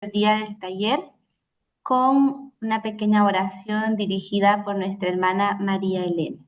el día del taller con una pequeña oración dirigida por nuestra hermana María Elena.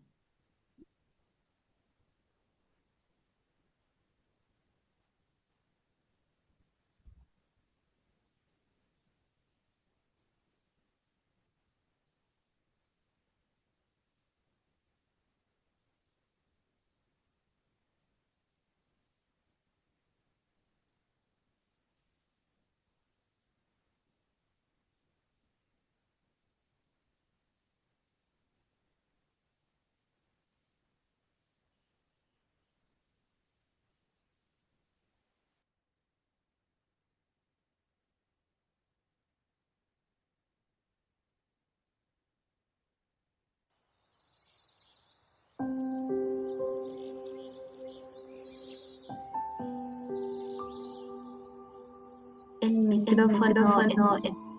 El El micrófono micrófono.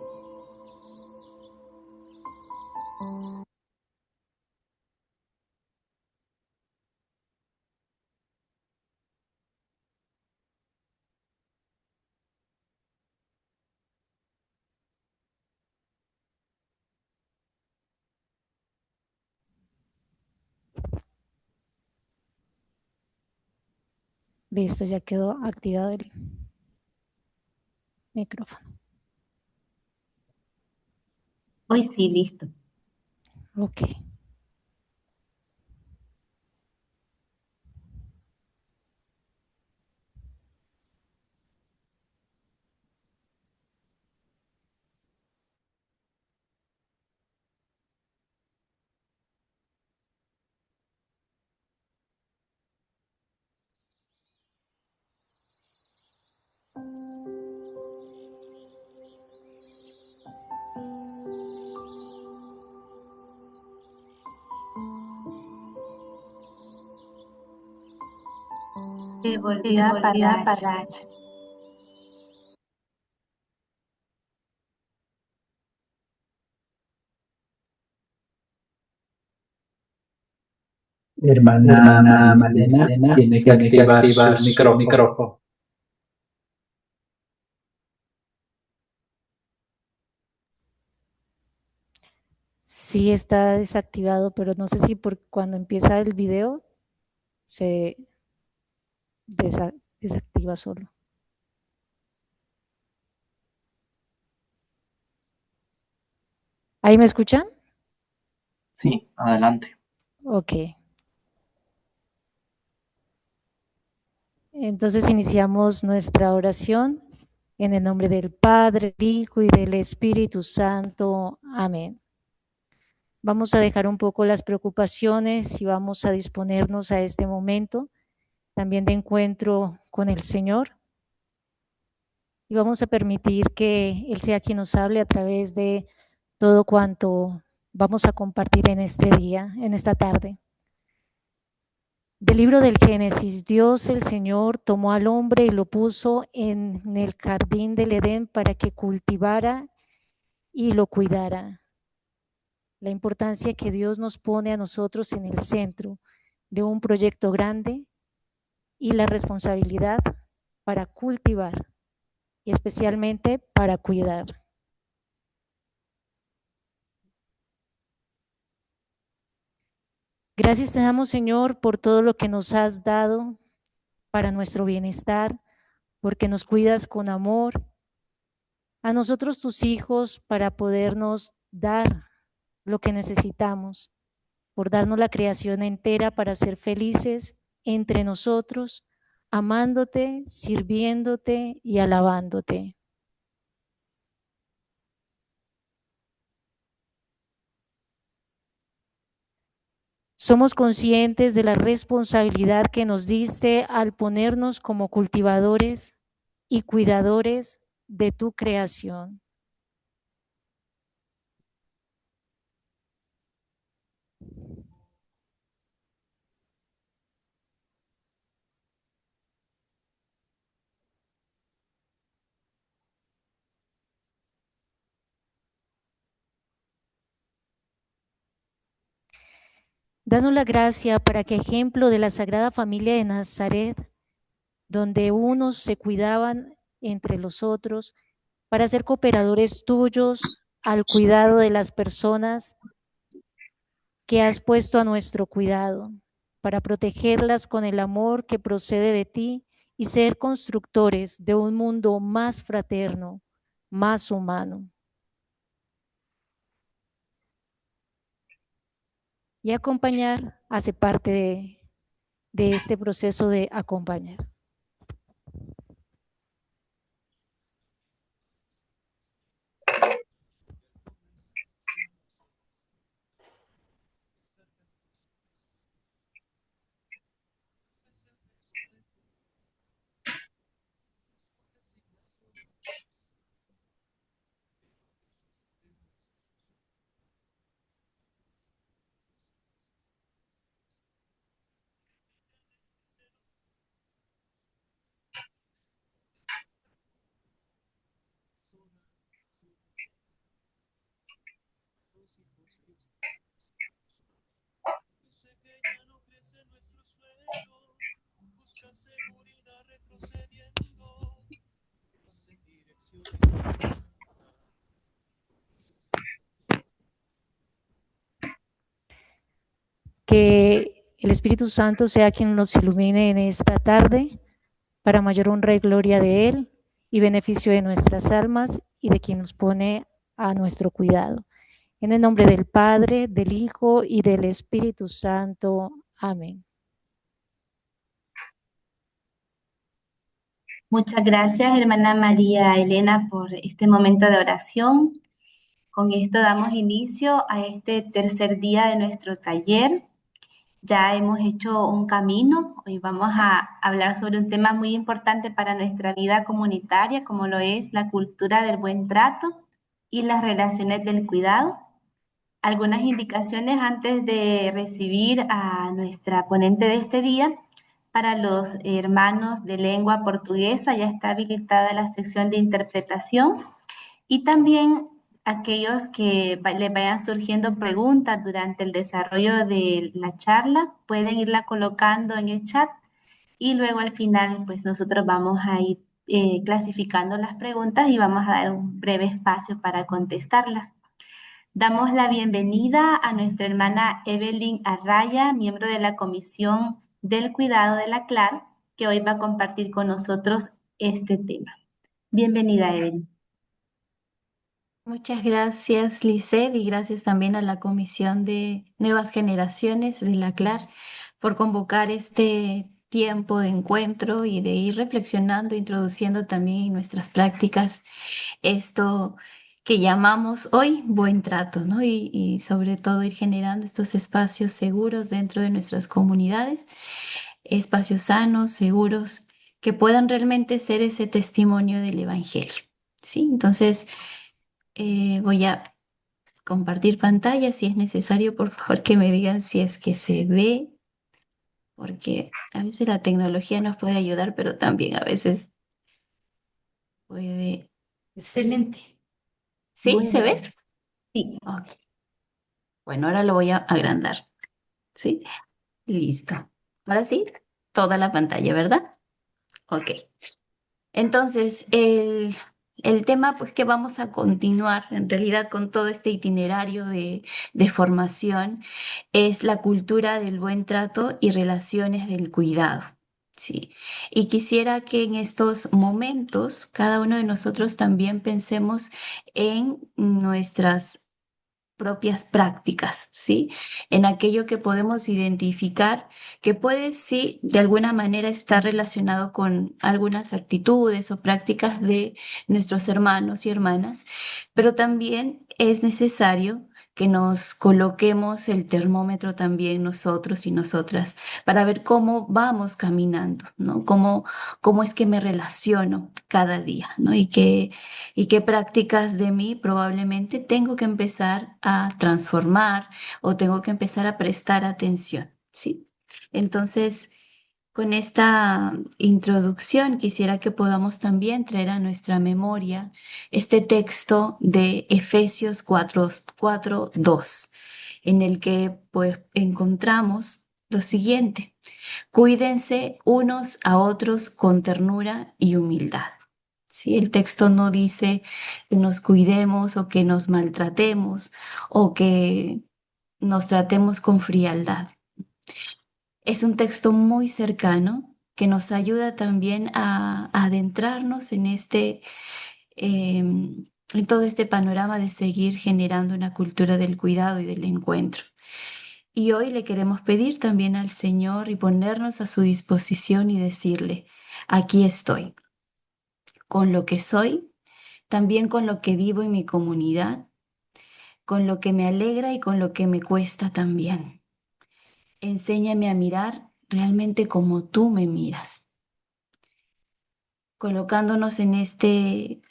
Listo, ya quedó activado el micrófono. hoy sí, listo. Ok. Se Se volvió a volvió a apagar. apagar. Hermana Hermana Malena Elena tiene que tiene que activar activar su su micrófono. micrófono. Sí está desactivado, pero no sé si por cuando empieza el video se desactiva solo. ¿Ahí me escuchan? Sí, adelante. Ok. Entonces iniciamos nuestra oración en el nombre del Padre, del Hijo y del Espíritu Santo. Amén. Vamos a dejar un poco las preocupaciones y vamos a disponernos a este momento también de encuentro con el Señor. Y vamos a permitir que Él sea quien nos hable a través de todo cuanto vamos a compartir en este día, en esta tarde. Del libro del Génesis, Dios el Señor tomó al hombre y lo puso en el jardín del Edén para que cultivara y lo cuidara. La importancia que Dios nos pone a nosotros en el centro de un proyecto grande y la responsabilidad para cultivar y especialmente para cuidar. Gracias te damos, Señor, por todo lo que nos has dado para nuestro bienestar, porque nos cuidas con amor a nosotros tus hijos para podernos dar lo que necesitamos, por darnos la creación entera para ser felices entre nosotros, amándote, sirviéndote y alabándote. Somos conscientes de la responsabilidad que nos diste al ponernos como cultivadores y cuidadores de tu creación. Danos la gracia para que, ejemplo de la Sagrada Familia de Nazaret, donde unos se cuidaban entre los otros, para ser cooperadores tuyos al cuidado de las personas que has puesto a nuestro cuidado, para protegerlas con el amor que procede de ti y ser constructores de un mundo más fraterno, más humano. Y acompañar hace parte de este proceso de acompañar. Que el Espíritu Santo sea quien nos ilumine en esta tarde para mayor honra y gloria de Él y beneficio de nuestras almas y de quien nos pone a nuestro cuidado. En el nombre del Padre, del Hijo y del Espíritu Santo. Amén. Muchas gracias, hermana María Elena, por este momento de oración. Con esto damos inicio a este tercer día de nuestro taller. Ya hemos hecho un camino. Hoy vamos a hablar sobre un tema muy importante para nuestra vida comunitaria, como lo es la cultura del buen trato y las relaciones del cuidado. Algunas indicaciones antes de recibir a nuestra ponente de este día. Para los hermanos de lengua portuguesa ya está habilitada la sección de interpretación y también aquellos que les vayan surgiendo preguntas durante el desarrollo de la charla pueden irla colocando en el chat y luego al final pues nosotros vamos a ir clasificando las preguntas y vamos a dar un breve espacio para contestarlas. Damos la bienvenida a nuestra hermana Evelyn Arraya, miembro de la Comisión del Cuidado de la CLAR, que hoy va a compartir con nosotros este tema. Bienvenida, Evelyn. Muchas gracias, Lisset, y gracias también a la Comisión de Nuevas Generaciones de la CLAR por convocar este tiempo de encuentro y de ir reflexionando, introduciendo también en nuestras prácticas esto que llamamos hoy buen trato, ¿no? Y sobre todo ir generando estos espacios seguros dentro de nuestras comunidades, espacios sanos, seguros, que puedan realmente ser ese testimonio del Evangelio, ¿sí? Entonces, voy a compartir pantalla si es necesario, por favor que me digan si es que se ve, porque a veces la tecnología nos puede ayudar, pero también a veces puede... Excelente. ¿Sí? Muy ¿Se ve? bien. Sí. Ok. Bueno, ahora lo voy a agrandar. ¿Sí? Listo. Ahora sí, toda la pantalla, ¿verdad? Ok. Entonces, el tema pues que vamos a continuar en realidad con todo este itinerario de formación es la cultura del buen trato y relaciones del cuidado. Sí. Y quisiera que en estos momentos cada uno de nosotros también pensemos en nuestras propias prácticas, ¿sí? En aquello que podemos identificar que puede, sí, de alguna manera estar relacionado con algunas actitudes o prácticas de nuestros hermanos y hermanas, pero también es necesario que nos coloquemos el termómetro también nosotros y nosotras para ver cómo vamos caminando, ¿no? Cómo es que me relaciono cada día, ¿no? Y qué prácticas de mí probablemente tengo que empezar a transformar o tengo que empezar a prestar atención, ¿sí? Entonces, con esta introducción quisiera que podamos también traer a nuestra memoria este texto de Efesios 4:2, en el que pues encontramos lo siguiente: cuídense unos a otros con ternura y humildad. ¿sí? El texto no dice que nos cuidemos o que nos maltratemos o que nos tratemos con frialdad. Es un texto muy cercano que nos ayuda también a adentrarnos en todo este panorama de seguir generando una cultura del cuidado y del encuentro. Y hoy le queremos pedir también al Señor y ponernos a su disposición y decirle, aquí estoy, con lo que soy, también con lo que vivo en mi comunidad, con lo que me alegra y con lo que me cuesta también. Enséñame a mirar realmente como tú me miras, colocándonos en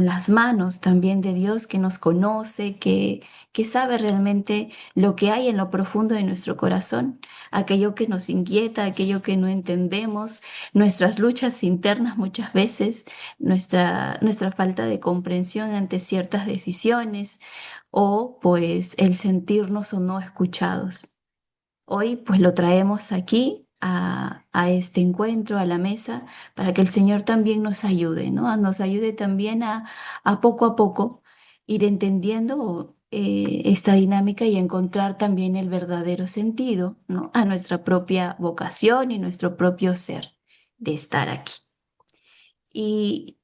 las manos también de Dios que nos conoce, que sabe realmente lo que hay en lo profundo de nuestro corazón, aquello que nos inquieta, aquello que no entendemos, nuestras luchas internas muchas veces, nuestra falta de comprensión ante ciertas decisiones o pues el sentirnos o no escuchados. Hoy pues lo traemos aquí a este encuentro, a la mesa, para que el Señor también nos ayude, ¿no? Nos ayude también a poco ir entendiendo esta dinámica y encontrar también el verdadero sentido, ¿no? A nuestra propia vocación y nuestro propio ser de estar aquí. Y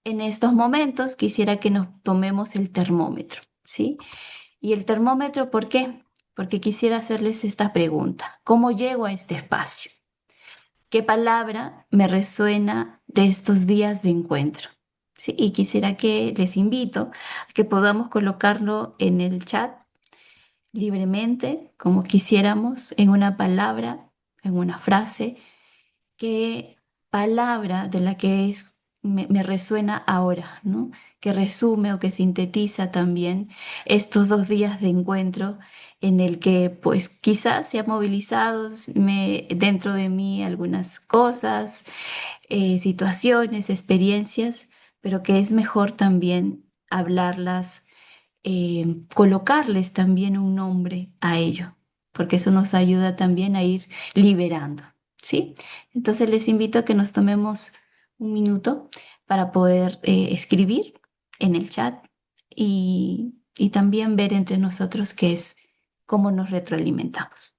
en estos momentos quisiera que nos tomemos el termómetro, ¿sí? Y el termómetro, ¿por qué? Porque quisiera hacerles esta pregunta. ¿Cómo llego a este espacio? ¿Qué palabra me resuena de estos días de encuentro? ¿Sí? Y quisiera que les invito a que podamos colocarlo en el chat libremente, como quisiéramos, en una palabra, en una frase, qué palabra de la que me resuena ahora, ¿no? Que resume o que sintetiza también estos 2 días de encuentro en el que pues quizás se ha movilizado dentro de mí algunas cosas, situaciones, experiencias, pero que es mejor también hablarlas, colocarles también un nombre a ello, porque eso nos ayuda también a ir liberando, ¿sí? Entonces les invito a que nos tomemos un minuto para poder escribir en el chat y también ver entre nosotros qué es, cómo nos retroalimentamos.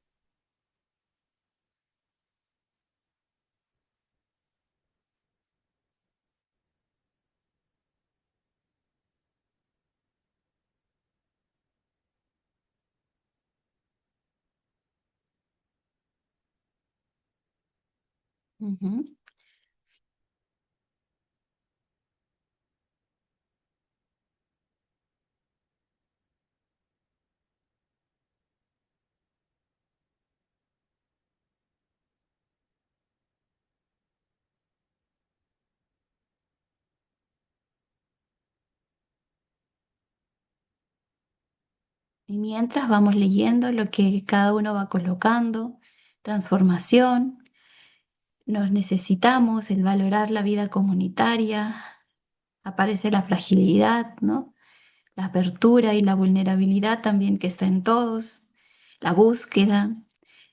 Ujú. Y mientras vamos leyendo lo que cada uno va colocando, transformación, nos necesitamos, el valorar la vida comunitaria, aparece la fragilidad, ¿no? La apertura y la vulnerabilidad también que está en todos, la búsqueda,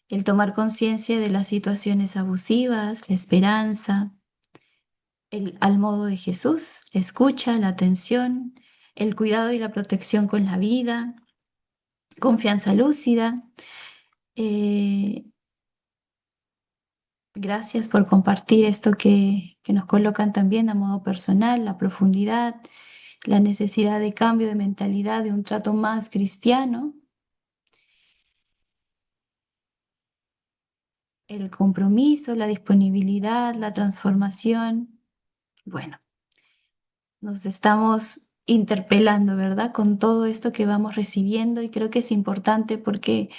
el tomar conciencia de las situaciones abusivas, la esperanza, al modo de Jesús, la escucha, la atención, el cuidado y la protección con la vida, confianza lúcida. eh, Gracias por compartir esto que nos colocan también a modo personal, la profundidad, la necesidad de cambio de mentalidad, de un trato más cristiano, el compromiso, la disponibilidad, la transformación. Bueno, nos estamos interpelando, ¿verdad? Con todo esto que vamos recibiendo y creo que es importante porque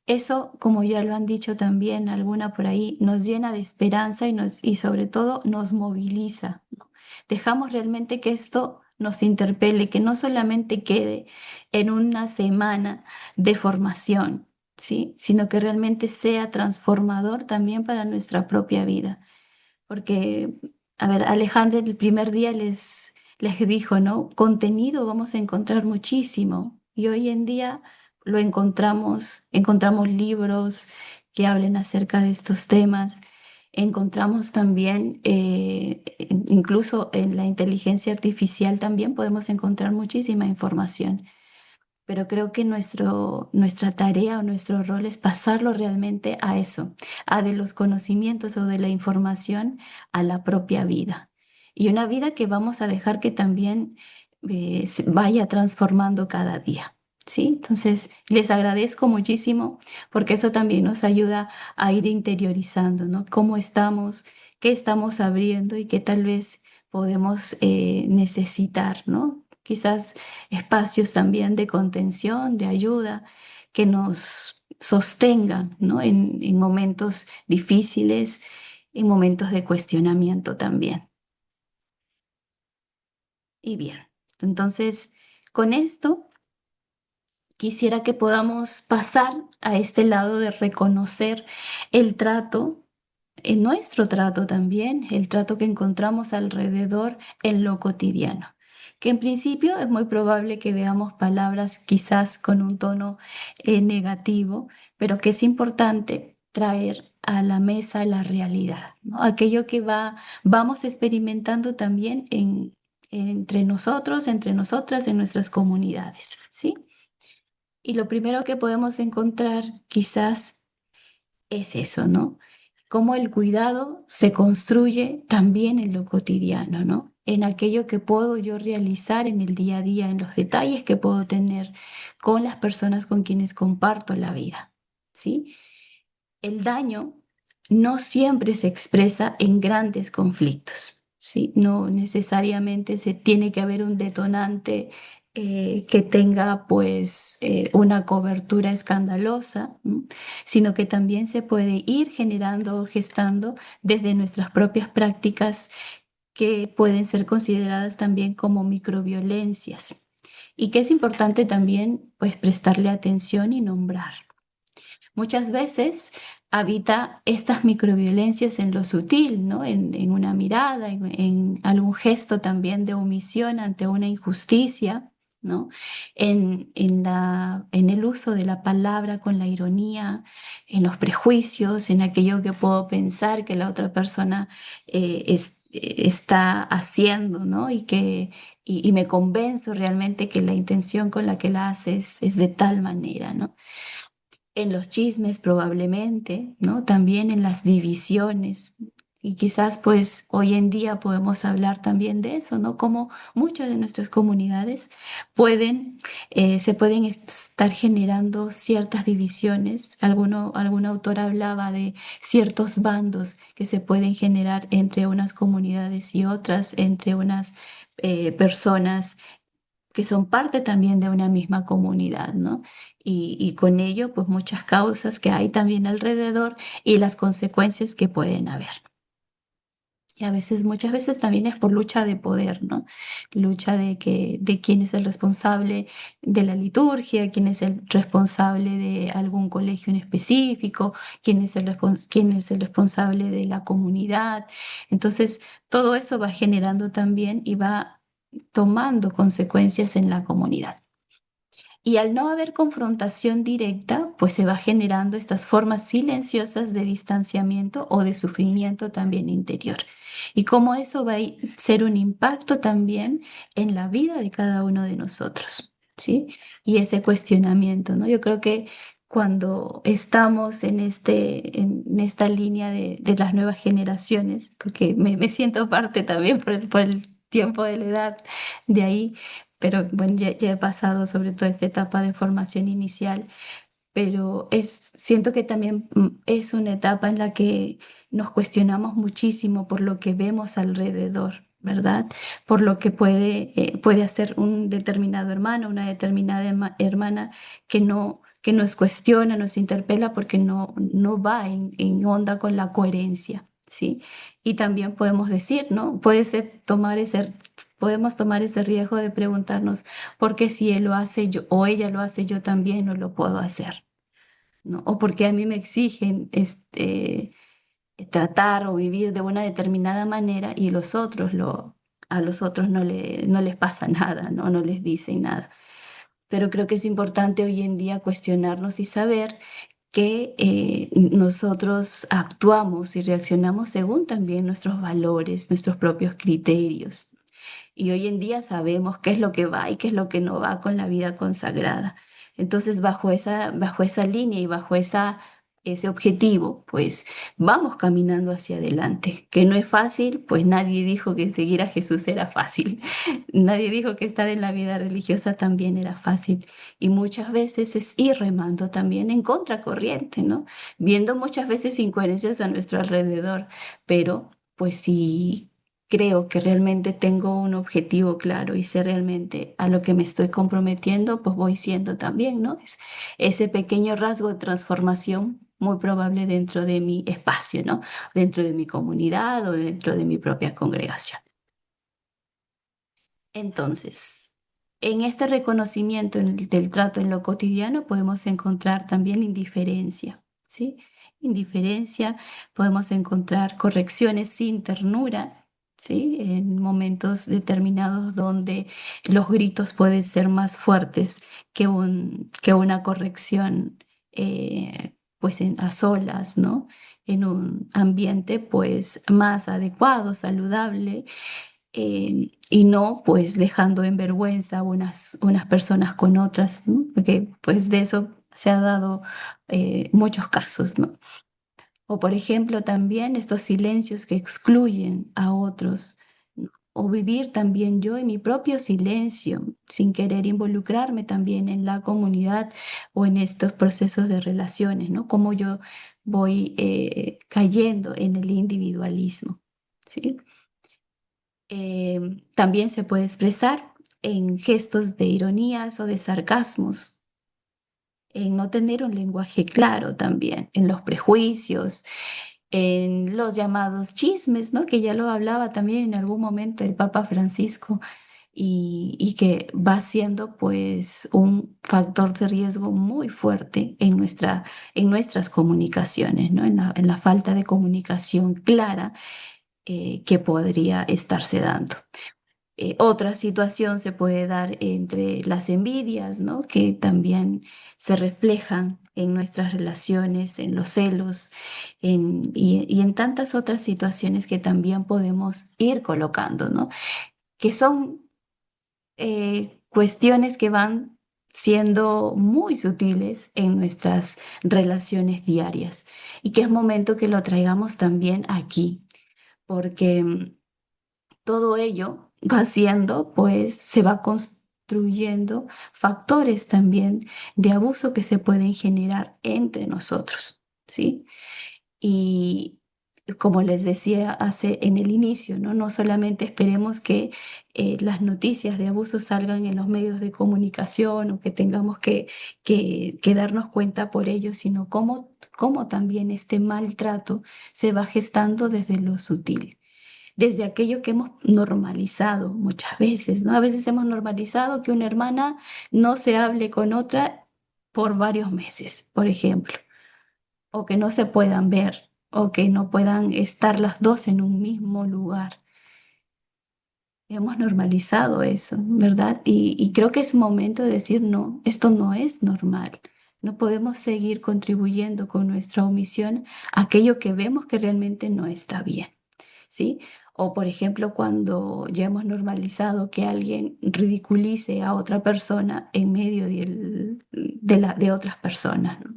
eso, como ya lo han dicho también alguna por ahí, nos llena de esperanza y sobre todo nos moviliza, ¿no? Dejamos realmente que esto nos interpele, que no solamente quede en una semana de formación, ¿sí? Sino que realmente sea transformador también para nuestra propia vida. Porque, a ver, Alejandra el primer día les dijo, ¿no? Contenido vamos a encontrar muchísimo. Y hoy en día lo encontramos libros que hablen acerca de estos temas, encontramos también, incluso en la inteligencia artificial también podemos encontrar muchísima información. Pero creo que nuestra tarea o nuestro rol es pasarlo realmente a eso, a de los conocimientos o de la información a la propia vida. Y una vida que vamos a dejar que también se vaya transformando cada día. ¿Sí? Entonces, les agradezco muchísimo porque eso también nos ayuda a ir interiorizando, ¿no? Cómo estamos, qué estamos abriendo y qué tal vez podemos necesitar, ¿no? Quizás espacios también de contención, de ayuda, que nos sostengan, ¿no? En momentos difíciles, en momentos de cuestionamiento también. Y bien, entonces con esto quisiera que podamos pasar a este lado de reconocer el trato, en nuestro trato también, el trato que encontramos alrededor en lo cotidiano, que en principio es muy probable que veamos palabras quizás con un tono negativo, pero que es importante traer a la mesa la realidad, ¿no? Aquello que vamos experimentando también entre nosotros, entre nosotras, en nuestras comunidades, ¿sí? Y lo primero que podemos encontrar quizás es eso, ¿no? Cómo el cuidado se construye también en lo cotidiano, ¿no? En aquello que puedo yo realizar en el día a día, en los detalles que puedo tener con las personas con quienes comparto la vida, ¿sí? El daño no siempre se expresa en grandes conflictos, ¿sí? No necesariamente se tiene que haber un detonante que tenga pues una cobertura escandalosa, ¿m? Sino que también se puede ir generando o gestando desde nuestras propias prácticas que pueden ser consideradas también como microviolencias y que es importante también pues prestarle atención y nombrar. Muchas veces habita estas microviolencias en lo sutil, ¿no? En una mirada, en algún gesto también de omisión ante una injusticia, ¿no? En el uso de la palabra con la ironía, en los prejuicios, en aquello que puedo pensar que la otra persona está haciendo, ¿no? Y me convenzo realmente que la intención con la que la haces es de tal manera, ¿no? En los chismes probablemente, ¿no? También en las divisiones. Y quizás pues hoy en día podemos hablar también de eso, ¿no? Como muchas de nuestras comunidades se pueden estar generando ciertas divisiones. Algún autor hablaba de ciertos bandos que se pueden generar entre unas comunidades y otras, entre unas personas que son parte también de una misma comunidad, ¿no? Y con ello, pues muchas causas que hay también alrededor y las consecuencias que pueden haber. Y a veces, muchas veces también es por lucha de poder, ¿no? Lucha de quién es el responsable de la liturgia, quién es el responsable de algún colegio en específico, quién es el responsable de la comunidad. Entonces, todo eso va generando también y va tomando consecuencias en la comunidad. Y al no haber confrontación directa, pues se va generando estas formas silenciosas de distanciamiento o de sufrimiento también interior. Y cómo eso va a ser un impacto también en la vida de cada uno de nosotros, ¿sí? Y ese cuestionamiento, ¿no? Yo creo que cuando estamos en esta línea de las nuevas generaciones, porque me siento parte también por el tiempo de la edad de ahí, pero bueno, ya he pasado sobre todo esta etapa de formación inicial, pero siento que también es una etapa en la que nos cuestionamos muchísimo por lo que vemos alrededor, ¿verdad? Por lo que puede hacer un determinado hermano, una determinada hermana que nos cuestiona, nos interpela porque no va en onda con la coherencia, ¿sí? Y también podemos decir, ¿no? Podemos tomar ese riesgo de preguntarnos por qué si él lo hace yo o ella lo hace yo también no lo puedo hacer, ¿no? O porque a mí me exigen tratar o vivir de una determinada manera y a los otros no les pasa nada, ¿no? No les dicen nada. Pero creo que es importante hoy en día cuestionarnos y saber que nosotros actuamos y reaccionamos según también nuestros valores, nuestros propios criterios. Y hoy en día sabemos qué es lo que va y qué es lo que no va con la vida consagrada. Entonces, bajo esa línea y bajo ese objetivo, pues vamos caminando hacia adelante. Que no es fácil, pues nadie dijo que seguir a Jesús era fácil. Nadie dijo que estar en la vida religiosa también era fácil. Y muchas veces es ir remando también en contracorriente, ¿no? Viendo muchas veces incoherencias a nuestro alrededor, pero pues sí creo que realmente tengo un objetivo claro y sé realmente a lo que me estoy comprometiendo, pues voy siendo también, ¿no? Es ese pequeño rasgo de transformación muy probable dentro de mi espacio, ¿no? Dentro de mi comunidad o dentro de mi propia congregación. Entonces, en este reconocimiento del trato en lo cotidiano podemos encontrar también indiferencia, ¿sí? Indiferencia, podemos encontrar correcciones sin ternura, ¿sí? En momentos determinados donde los gritos pueden ser más fuertes que una corrección, pues a solas, ¿no? En un ambiente pues más adecuado, saludable, y no pues dejando en vergüenza unas personas con otras, ¿no? Porque pues de eso se ha dado muchos casos, ¿no? O por ejemplo también estos silencios que excluyen a otros, ¿no? O vivir también yo en mi propio silencio, sin querer involucrarme también en la comunidad o en estos procesos de relaciones, ¿no? Como yo voy cayendo en el individualismo, ¿sí? También se puede expresar en gestos de ironías o de sarcasmos, en no tener un lenguaje claro también, en los prejuicios, en los llamados chismes, ¿no? Que ya lo hablaba también en algún momento el Papa Francisco y que va siendo pues un factor de riesgo muy fuerte en nuestras comunicaciones, ¿no? En la falta de comunicación clara que podría estarse dando. Otra situación se puede dar entre las envidias, ¿no? Que también se reflejan en nuestras relaciones, en los celos, y en tantas otras situaciones que también podemos ir colocando, ¿no? Que son cuestiones que van siendo muy sutiles en nuestras relaciones diarias y que es momento que lo traigamos también aquí, porque todo ello va siendo, pues se va construyendo factores también de abuso que se pueden generar entre nosotros, ¿sí? Y como les decía hace en el inicio, ¿no? No solamente esperemos que las noticias de abuso salgan en los medios de comunicación o que tengamos que darnos cuenta por ello, sino cómo también este maltrato se va gestando desde lo sutil, desde aquello que hemos normalizado muchas veces, ¿no? A veces hemos normalizado que una hermana no se hable con otra por varios meses, por ejemplo, o que no se puedan ver, o que no puedan estar las dos en un mismo lugar. Hemos normalizado eso, ¿verdad? Y creo que es momento de decir, no, esto no es normal. No podemos seguir contribuyendo con nuestra omisión a aquello que vemos que realmente no está bien. ¿Sí? O por ejemplo, cuando ya hemos normalizado que alguien ridiculice a otra persona en medio de otras personas, ¿no?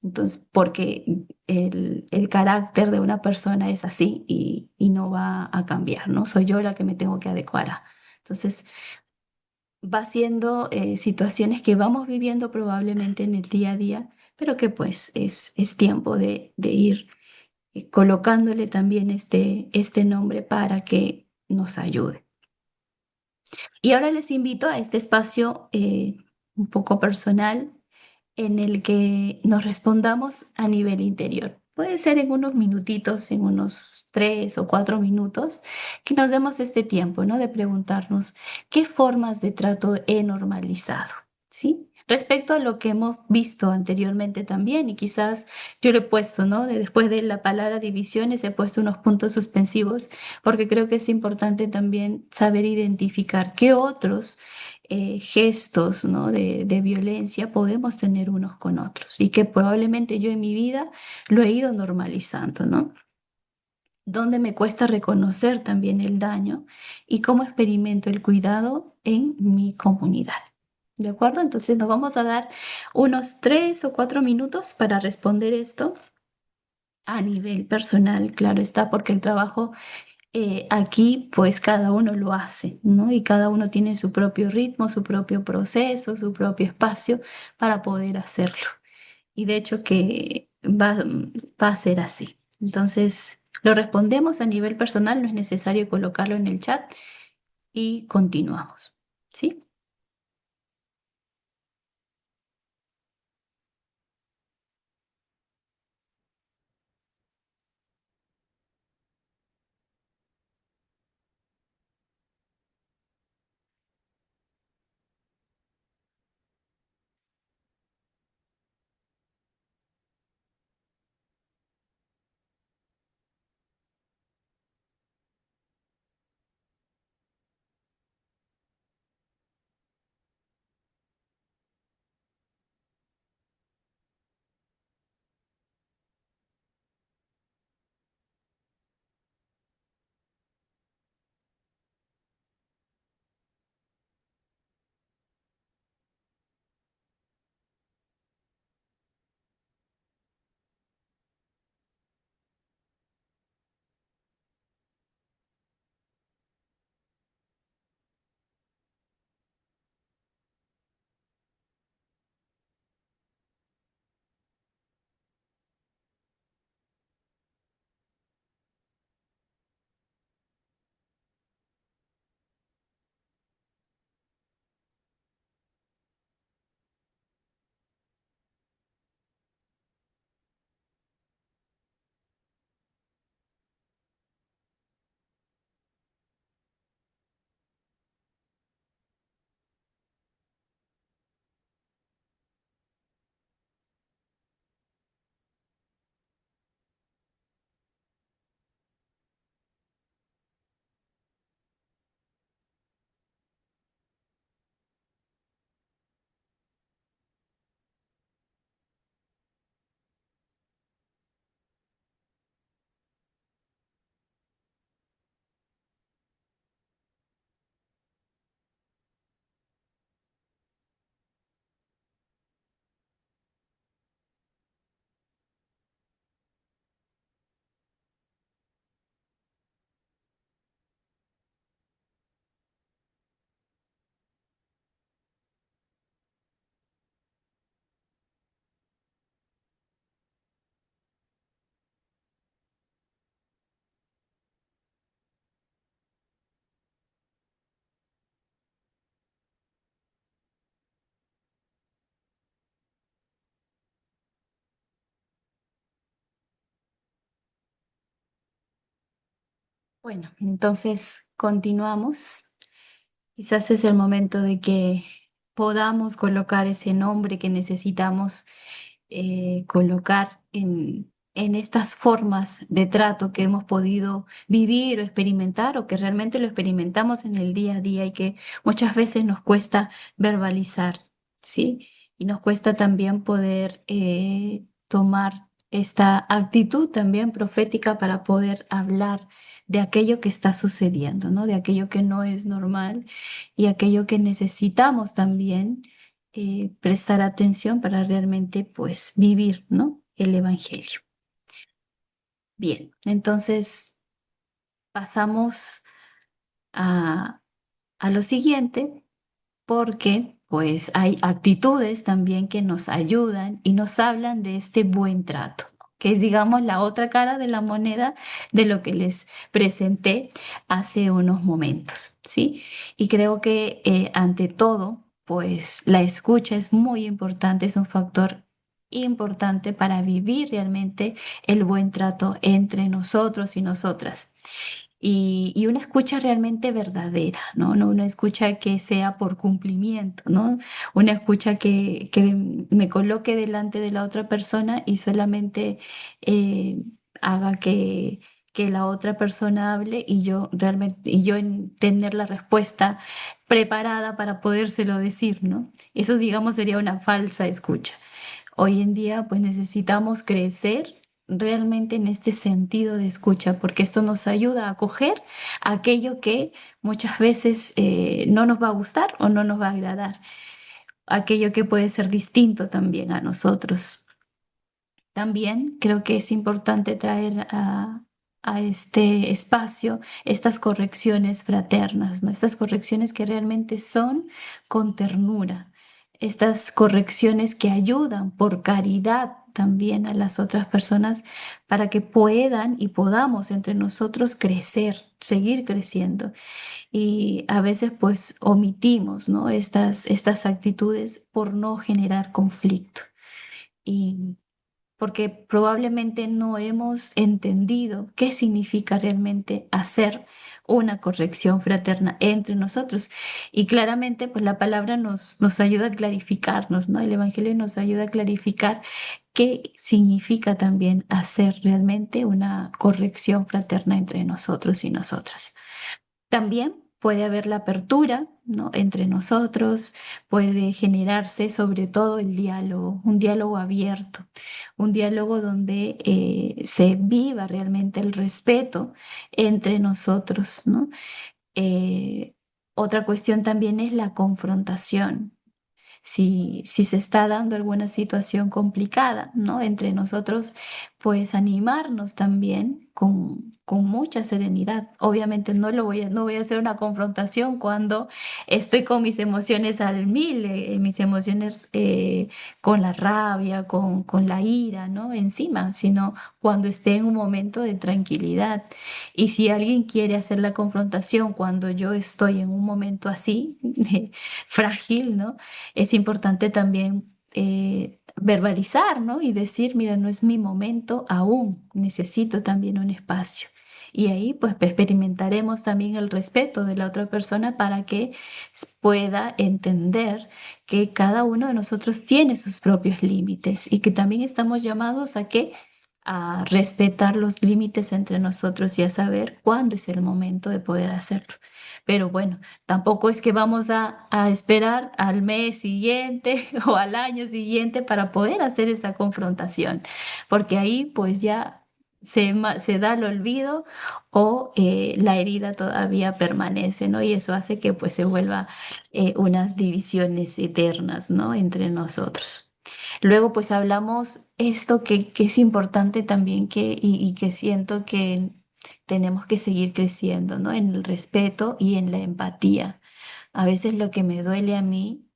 Entonces, porque el carácter de una persona es así y no va a cambiar, ¿no? Soy yo la que me tengo que adecuar a. Entonces, va siendo situaciones que vamos viviendo probablemente en el día a día, pero que pues es tiempo de ir colocándole también este nombre para que nos ayude. Y ahora les invito a este espacio un poco personal en el que nos respondamos a nivel interior. Puede ser en unos minutitos, en unos 3 o 4 minutos, que nos demos este tiempo, ¿no? De preguntarnos qué formas de trato he normalizado, ¿sí? Respecto a lo que hemos visto anteriormente también, y quizás yo le he puesto, ¿no? Después de la palabra divisiones, he puesto unos puntos suspensivos, porque creo que es importante también saber identificar qué otros gestos, ¿no? de violencia podemos tener unos con otros, y que probablemente yo en mi vida lo he ido normalizando, ¿no? Donde me cuesta reconocer también el daño y cómo experimento el cuidado en mi comunidad. ¿De acuerdo? Entonces nos vamos a dar unos 3 o 4 minutos para responder esto a nivel personal, claro está, porque el trabajo aquí pues cada uno lo hace, ¿no? Y cada uno tiene su propio ritmo, su propio proceso, su propio espacio para poder hacerlo. Y de hecho que va a ser así. Entonces, lo respondemos a nivel personal, no es necesario colocarlo en el chat y continuamos. ¿Sí? Bueno, entonces continuamos. Quizás es el momento de que podamos colocar ese nombre que necesitamos colocar en estas formas de trato que hemos podido vivir o experimentar o que realmente lo experimentamos en el día a día y que muchas veces nos cuesta verbalizar, ¿sí? Y nos cuesta también poder tomar esta actitud también profética para poder hablar de aquello que está sucediendo, ¿no? De aquello que no es normal y aquello que necesitamos también prestar atención para realmente, pues, vivir, ¿no? El Evangelio. Bien, entonces pasamos a, a lo siguiente, porque, pues, hay actitudes también que nos ayudan y nos hablan de este buen trato, ¿no? Que es, digamos, la otra cara de la moneda de lo que les presenté hace unos momentos, ¿sí? Y creo que ante todo, pues la escucha es muy importante, es un factor importante para vivir realmente el buen trato entre nosotros y nosotras. y una escucha realmente verdadera, ¿no? No una escucha que sea por cumplimiento, ¿no? Una escucha que me coloque delante de la otra persona y solamente haga que la otra persona hable y yo realmente, y yo en tener la respuesta preparada para podérselo decir, ¿no? Eso, digamos, sería una falsa escucha. Hoy en día, pues necesitamos crecer realmente en este sentido de escucha, porque esto nos ayuda a coger aquello que muchas veces no nos va a gustar o no nos va a agradar, aquello que puede ser distinto también a nosotros. También creo que es importante traer a este espacio estas correcciones fraternas, ¿no? Estas correcciones que realmente son con ternura, estas correcciones que ayudan por caridad también a las otras personas para que puedan y podamos entre nosotros crecer, seguir creciendo. Y a veces pues omitimos, ¿no? Estas actitudes por no generar conflicto. Y porque probablemente no hemos entendido qué significa realmente hacer una corrección fraterna entre nosotros. Y claramente, pues la palabra nos ayuda a clarificarnos, ¿no? El Evangelio nos ayuda a clarificar qué significa también hacer realmente una corrección fraterna entre nosotros y nosotras. También puede haber la apertura, ¿no? Entre nosotros, puede generarse sobre todo el diálogo, un diálogo abierto, un diálogo donde se viva realmente el respeto entre nosotros, ¿no? Eh, Otra cuestión también es la confrontación. Si se está dando alguna situación complicada, ¿no? Entre nosotros, pues animarnos también con mucha serenidad. Obviamente no voy a hacer una confrontación cuando estoy con mis emociones al mil, mis emociones con la rabia, con la ira, ¿no? Encima, sino cuando esté en un momento de tranquilidad. Y si alguien quiere hacer la confrontación cuando yo estoy en un momento así, frágil, ¿no? Es importante también verbalizar, ¿no? Y decir, mira, no es mi momento aún, necesito también un espacio. Y ahí pues experimentaremos también el respeto de la otra persona para que pueda entender que cada uno de nosotros tiene sus propios límites y que también estamos llamados a que a respetar los límites entre nosotros y a saber cuándo es el momento de poder hacerlo. Pero bueno, tampoco es que vamos a esperar al mes siguiente o al año siguiente para poder hacer esa confrontación, porque ahí pues ya se da el olvido o la herida todavía permanece, ¿no? Y eso hace que pues se vuelva unas divisiones eternas, ¿no? Entre nosotros. Luego pues hablamos esto que es importante también y que siento que tenemos que seguir creciendo, ¿no? En el respeto y en la empatía. A veces lo que me duele a mí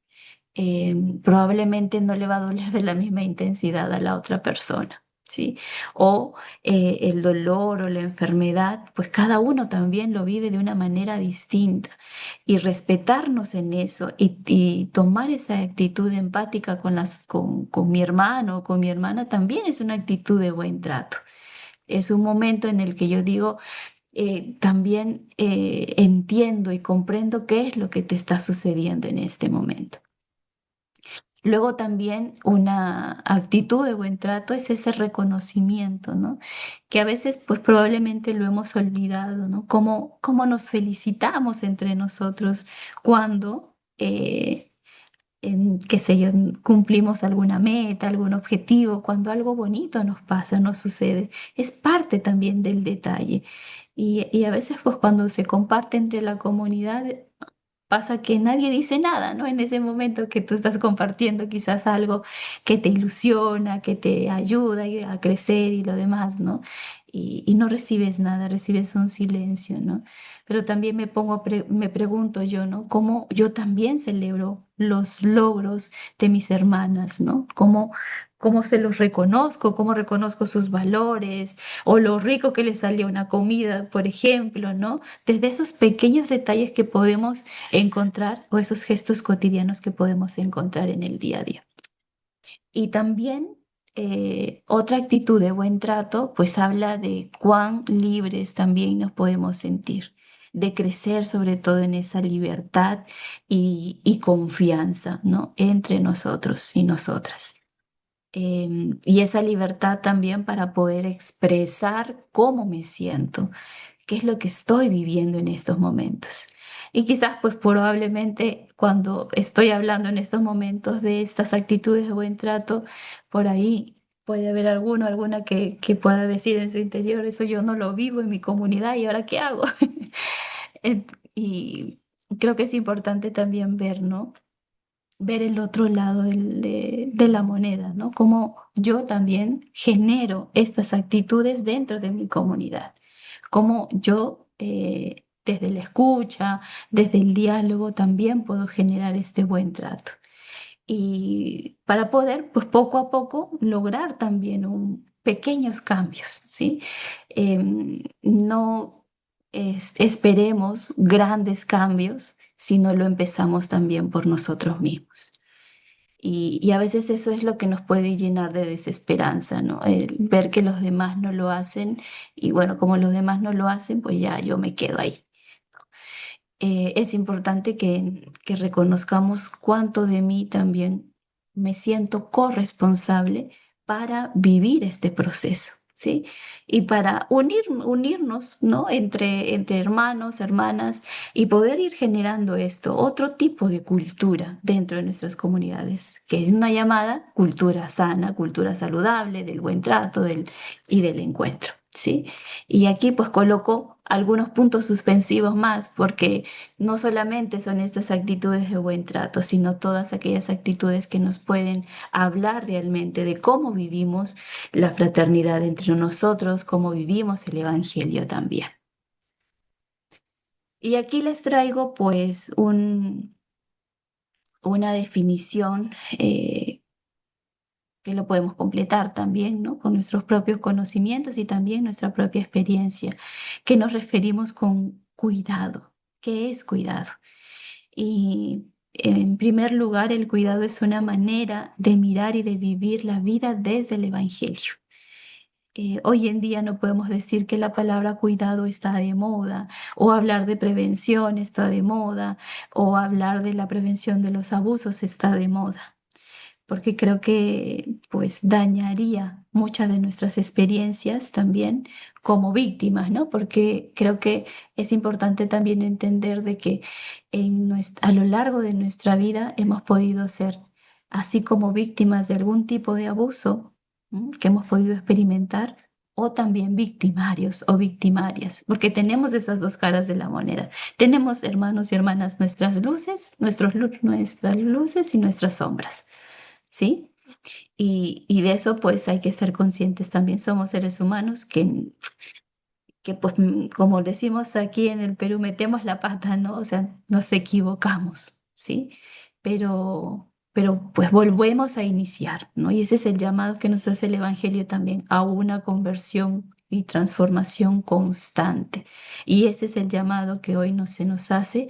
probablemente no le va a doler de la misma intensidad a la otra persona. ¿Sí? O el dolor o la enfermedad, pues cada uno también lo vive de una manera distinta y respetarnos en eso y tomar esa actitud empática con mi hermano o con mi hermana también es una actitud de buen trato. Es un momento en el que yo digo, también entiendo y comprendo qué es lo que te está sucediendo en este momento. Luego también una actitud de buen trato es ese reconocimiento, ¿no? Que a veces pues probablemente lo hemos olvidado, ¿no? Cómo nos felicitamos entre nosotros cuando, qué sé yo, cumplimos alguna meta, algún objetivo, cuando algo bonito nos pasa, nos sucede. Es parte también del detalle. Y a veces pues cuando se comparte entre la comunidad pasa que nadie dice nada, ¿no? En ese momento que tú estás compartiendo quizás algo que te ilusiona, que te ayuda a crecer y lo demás, ¿no? Y no recibes nada, recibes un silencio, ¿no? Pero también me pregunto yo, ¿no? ¿Cómo yo también celebro los logros de mis hermanas, ¿no? ¿Cómo se los reconozco? ¿Cómo reconozco sus valores? O lo rico que les salió una comida, por ejemplo, ¿no? Desde esos pequeños detalles que podemos encontrar o esos gestos cotidianos que podemos encontrar en el día a día. Y también otra actitud de buen trato, pues habla de cuán libres también nos podemos sentir, de crecer sobre todo en esa libertad y confianza, ¿no? Entre nosotros y nosotras. Y esa libertad también para poder expresar cómo me siento, qué es lo que estoy viviendo en estos momentos. Y quizás pues probablemente cuando estoy hablando en estos momentos de estas actitudes de buen trato, por ahí puede haber alguna que pueda decir en su interior, eso yo no lo vivo en mi comunidad y ahora qué hago. Y creo que es importante también ver, ¿no? Ver el otro lado de la moneda, ¿no? Cómo yo también genero estas actitudes dentro de mi comunidad, cómo yo desde la escucha, desde el diálogo también puedo generar este buen trato. Y para poder, pues poco a poco, lograr también pequeños cambios, ¿sí? No esperemos grandes cambios si no lo empezamos también por nosotros mismos. Y a veces eso es lo que nos puede llenar de desesperanza, ¿no? El ver que los demás no lo hacen y bueno, como los demás no lo hacen, pues ya yo me quedo ahí. Es importante que reconozcamos cuánto de mí también me siento corresponsable para vivir este proceso, ¿sí? Y para unirnos, ¿no? Entre hermanos, hermanas, y poder ir generando esto, otro tipo de cultura dentro de nuestras comunidades, que es una llamada cultura sana, cultura saludable, del buen trato y del encuentro, ¿sí? Y aquí pues coloco algunos puntos suspensivos más, porque no solamente son estas actitudes de buen trato, sino todas aquellas actitudes que nos pueden hablar realmente de cómo vivimos la fraternidad entre nosotros, cómo vivimos el Evangelio también. Y aquí les traigo pues una definición que lo podemos completar también, ¿no? Con nuestros propios conocimientos y también nuestra propia experiencia, que nos referimos con cuidado. ¿Qué es cuidado? Y en primer lugar, el cuidado es una manera de mirar y de vivir la vida desde el Evangelio. Hoy en día no podemos decir que la palabra cuidado está de moda, o hablar de prevención está de moda, o hablar de la prevención de los abusos está de moda, porque creo que pues dañaría muchas de nuestras experiencias también como víctimas, ¿no? Porque creo que es importante también entender de que a lo largo de nuestra vida hemos podido ser, así como víctimas de algún tipo de abuso, ¿m? Que hemos podido experimentar, o también victimarios o victimarias, porque tenemos esas dos caras de la moneda. Tenemos, hermanos y hermanas, nuestras luces, nuestras luces y nuestras sombras. ¿Sí? Y de eso pues hay que ser conscientes también. Somos seres humanos que pues como decimos aquí en el Perú, metemos la pata, ¿no? O sea, nos equivocamos, ¿sí? Pero pues volvemos a iniciar, ¿no? Y ese es el llamado que nos hace el Evangelio también a una conversión y transformación constante. Y ese es el llamado que hoy se nos hace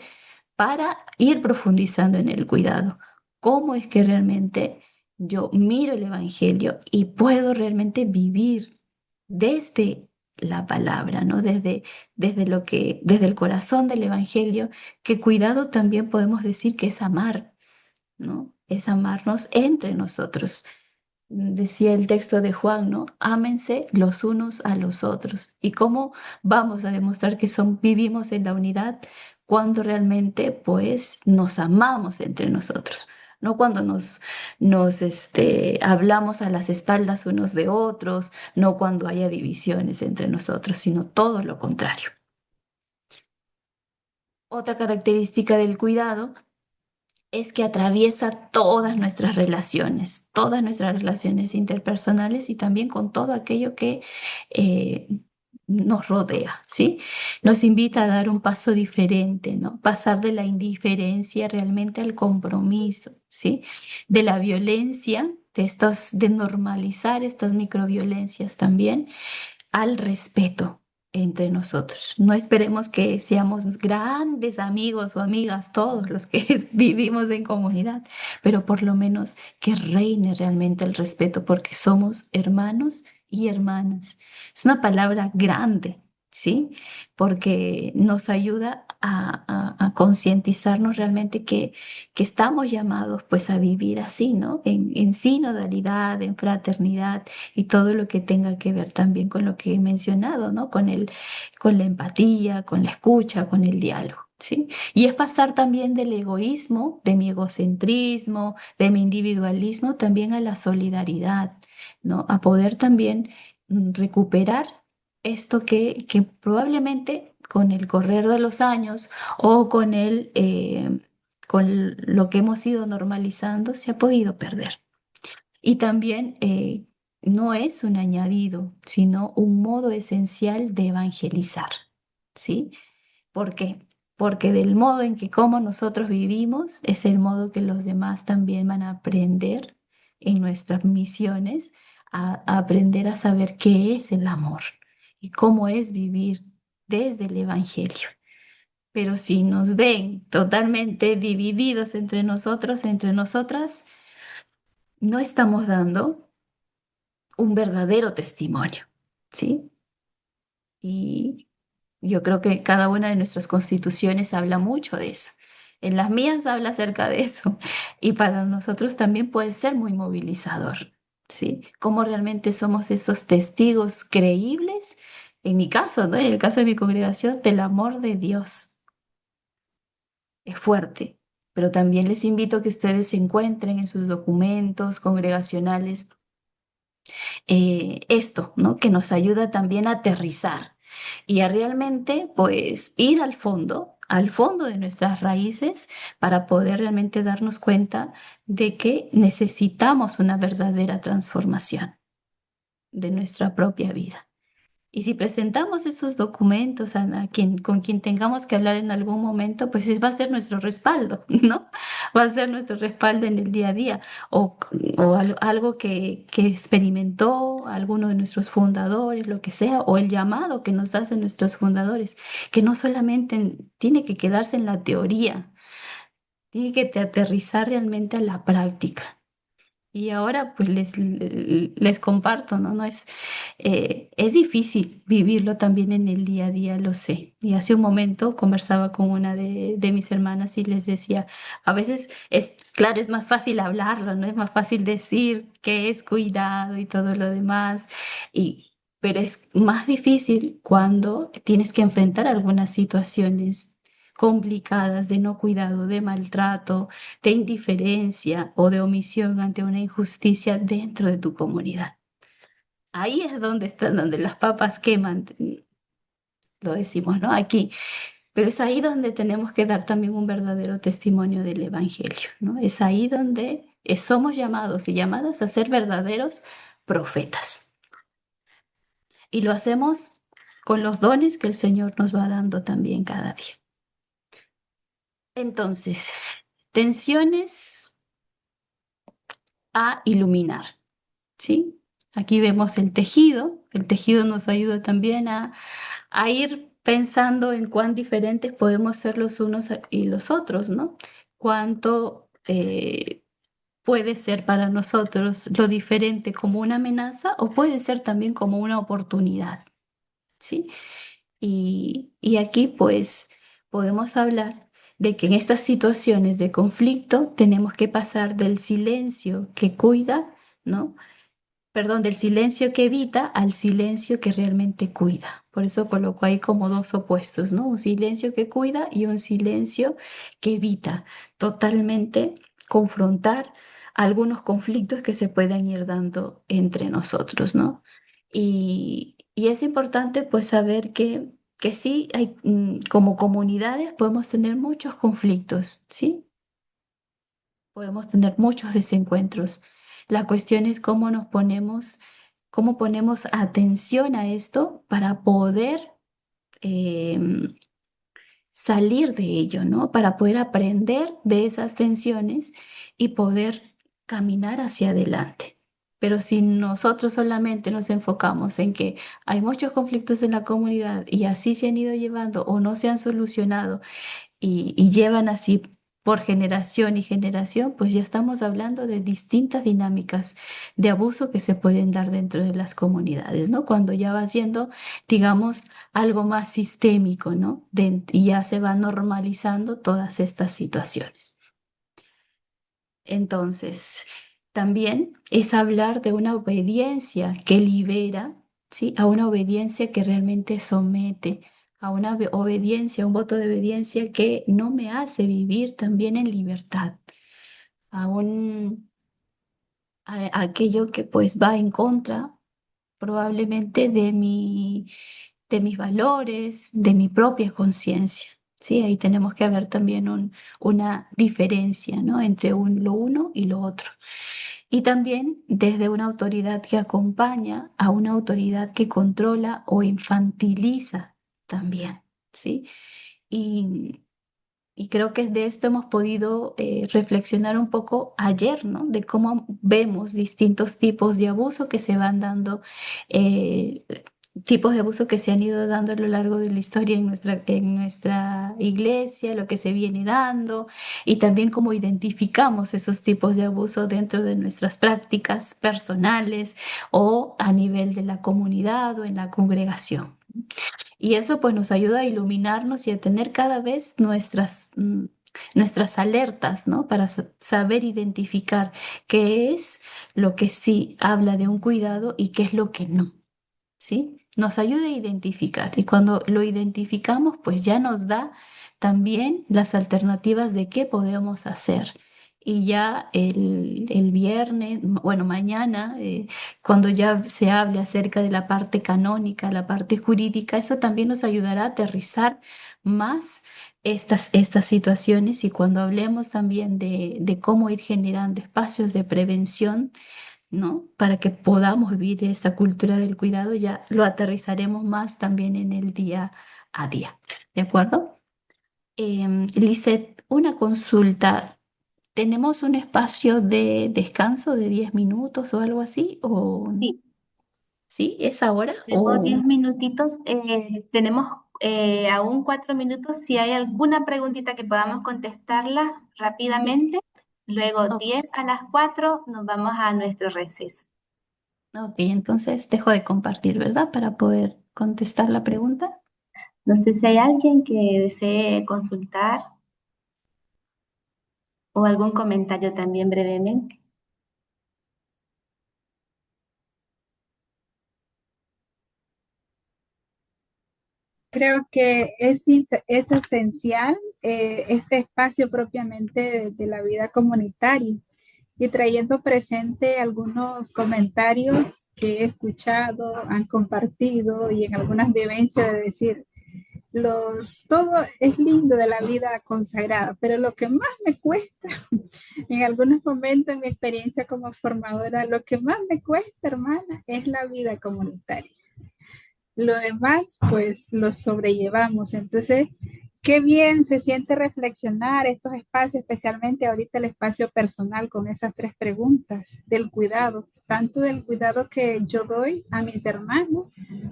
para ir profundizando en el cuidado. ¿Cómo es que realmente yo miro el Evangelio y puedo realmente vivir desde la palabra, ¿no? Desde el corazón del Evangelio, que cuidado también podemos decir que es amar, ¿no? Es amarnos entre nosotros. Decía el texto de Juan, ¿no? Ámense los unos a los otros. ¿Y cómo vamos a demostrar que vivimos en la unidad cuando realmente, pues, nos amamos entre nosotros? No cuando hablamos a las espaldas unos de otros, no cuando haya divisiones entre nosotros, sino todo lo contrario. Otra característica del cuidado es que atraviesa todas nuestras relaciones interpersonales y también con todo aquello que eh, nos rodea, ¿sí? Nos invita a dar un paso diferente, ¿no? Pasar de la indiferencia realmente al compromiso, ¿sí? De la violencia, de normalizar estas microviolencias también, al respeto. entre nosotros. No esperemos que seamos grandes amigos o amigas todos los que vivimos en comunidad, pero por lo menos que reine realmente el respeto, porque somos hermanos y hermanas. Es una palabra grande, ¿sí? Porque nos ayuda a concientizarnos realmente que estamos llamados pues a vivir así, ¿no? En sinodalidad, en fraternidad y todo lo que tenga que ver también con lo que he mencionado, ¿no? Con la empatía, con la escucha, con el diálogo, ¿sí? Y es pasar también del egoísmo, de mi egocentrismo, de mi individualismo, también a la solidaridad, ¿no? A poder también recuperar esto que probablemente con el correr de los años o con lo que hemos ido normalizando se ha podido perder. Y también no es un añadido, sino un modo esencial de evangelizar, ¿sí? ¿Por qué? Porque del modo en que como nosotros vivimos es el modo que los demás también van a aprender en nuestras misiones, a aprender a saber qué es el amor y cómo es vivir desde el Evangelio. Pero si nos ven totalmente divididos entre nosotros, entre nosotras, no estamos dando un verdadero testimonio, ¿sí? Y yo creo que cada una de nuestras constituciones habla mucho de eso. En las mías habla acerca de eso y para nosotros también puede ser muy movilizador, ¿sí? Cómo realmente somos esos testigos creíbles, en mi caso, ¿no? En el caso de mi congregación, del amor de Dios. Es fuerte, pero también les invito a que ustedes encuentren en sus documentos congregacionales esto, ¿no? Que nos ayuda también a aterrizar y a realmente, pues, ir al fondo de nuestras raíces para poder realmente darnos cuenta de que necesitamos una verdadera transformación de nuestra propia vida. Y si presentamos esos documentos con quien tengamos que hablar en algún momento, pues va a ser nuestro respaldo, ¿no? Va a ser nuestro respaldo en el día a día o, algo que experimentó alguno de nuestros fundadores, lo que sea, o el llamado que nos hacen nuestros fundadores, que no solamente tiene que quedarse en la teoría, tiene que aterrizar realmente a la práctica. Y ahora pues les comparto, ¿no? Es difícil vivirlo también en el día a día, lo sé. Y hace un momento conversaba con una de mis hermanas y les decía, a veces claro, es más fácil hablarlo, ¿no? Es más fácil decir que es cuidado y todo lo demás. Pero es más difícil cuando tienes que enfrentar algunas situaciones complicadas de no cuidado, de maltrato, de indiferencia o de omisión ante una injusticia dentro de tu comunidad. Ahí es donde las papas queman, lo decimos, ¿no? Aquí. Pero es ahí donde tenemos que dar también un verdadero testimonio del Evangelio, ¿no? Es ahí donde somos llamados y llamadas a ser verdaderos profetas. Y lo hacemos con los dones que el Señor nos va dando también cada día. Entonces, tensiones a iluminar, ¿sí? Aquí vemos el tejido nos ayuda también a ir pensando en cuán diferentes podemos ser los unos y los otros, ¿no? Cuánto puede ser para nosotros lo diferente como una amenaza o puede ser también como una oportunidad, ¿sí? Y aquí pues podemos hablar de que en estas situaciones de conflicto tenemos que pasar del silencio que cuida, ¿no? Perdón, del silencio que evita al silencio que realmente cuida. Por eso coloco ahí como dos opuestos, ¿no? Un silencio que cuida y un silencio que evita totalmente confrontar algunos conflictos que se puedan ir dando entre nosotros, ¿no? Y es importante pues saber que sí, como comunidades podemos tener muchos conflictos, ¿sí? Podemos tener muchos desencuentros. La cuestión es cómo ponemos atención a esto para poder em, salir de ello, ¿no? Para poder aprender de esas tensiones y poder caminar hacia adelante. Pero si nosotros solamente nos enfocamos en que hay muchos conflictos en la comunidad y así se han ido llevando o no se han solucionado y llevan así por generación y generación, pues ya estamos hablando de distintas dinámicas de abuso que se pueden dar dentro de las comunidades, ¿no? Cuando ya va siendo, digamos, algo más sistémico, ¿no? Y ya se va normalizando todas estas situaciones. Entonces, también es hablar de una obediencia que libera, ¿sí? A una obediencia que realmente somete, a una obediencia, un voto de obediencia que no me hace vivir también en libertad, a a aquello que pues va en contra probablemente de mis valores, de mi propia conciencia. Sí, ahí tenemos que ver también una diferencia, ¿no? Entre lo uno y lo otro. Y también desde una autoridad que acompaña a una autoridad que controla o infantiliza también, ¿sí? Y, y creo que de esto hemos podido reflexionar un poco ayer, ¿no? De cómo vemos distintos tipos de abuso que se van dando, eh, tipos de abuso que se han ido dando a lo largo de la historia en nuestra iglesia, lo que se viene dando, y también cómo identificamos esos tipos de abuso dentro de nuestras prácticas personales o a nivel de la comunidad o en la congregación. Y eso pues nos ayuda a iluminarnos y a tener cada vez nuestras alertas, ¿no? Para saber identificar qué es lo que sí habla de un cuidado y qué es lo que no, ¿sí? Nos ayuda a identificar y cuando lo identificamos pues ya nos da también las alternativas de qué podemos hacer. Y ya el viernes, bueno, mañana, cuando ya se hable acerca de la parte canónica, la parte jurídica, eso también nos ayudará a aterrizar más estas situaciones y cuando hablemos también de cómo ir generando espacios de prevención, ¿no? Para que podamos vivir esta cultura del cuidado, ya lo aterrizaremos más también en el día a día. ¿De acuerdo? Lisette, una consulta. ¿Tenemos un espacio de descanso de 10 minutos o algo así? ¿O no? Sí, ¿Sí? ¿Es ahora? tenemos 10 minutitos. Tenemos aún 4 minutos. Si hay alguna preguntita que podamos contestarla rápidamente, luego Ok, 10 a las 4 nos vamos a nuestro receso. ok, entonces dejo de compartir, ¿verdad? Para poder contestar la pregunta. No sé si hay alguien que desee consultar o algún comentario también brevemente. Creo que es esencial este espacio propiamente de la vida comunitaria y trayendo presente algunos comentarios que he escuchado, han compartido y en algunas vivencias de decir, todo es lindo de la vida consagrada, pero lo que más me cuesta, en algunos momentos en mi experiencia como formadora, lo que más me cuesta, hermana, es la vida comunitaria. Lo demás, pues lo sobrellevamos. Entonces, qué bien se siente reflexionar estos espacios, especialmente ahorita el espacio personal con esas tres preguntas del cuidado, tanto del cuidado que yo doy a mis hermanos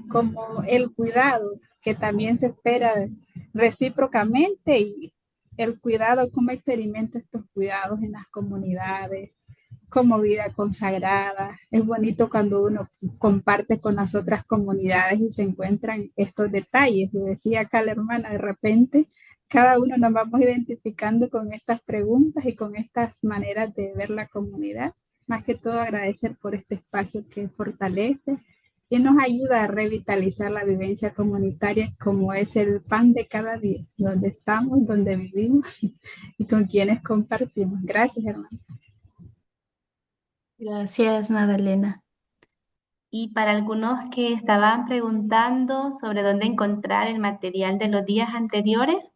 como el cuidado que también se espera recíprocamente y el cuidado, cómo experimento estos cuidados en las comunidades, como vida consagrada. Es bonito cuando uno comparte con las otras comunidades y se encuentran estos detalles. Lo decía acá la hermana, de repente cada uno nos vamos identificando con estas preguntas y con estas maneras de ver la comunidad. Más que todo agradecer por este espacio que fortalece y nos ayuda a revitalizar la vivencia comunitaria como es el pan de cada día, donde estamos, donde vivimos y con quienes compartimos. Gracias, hermano. Gracias, Magdalena. Y para algunos que estaban preguntando sobre dónde encontrar el material de los días anteriores,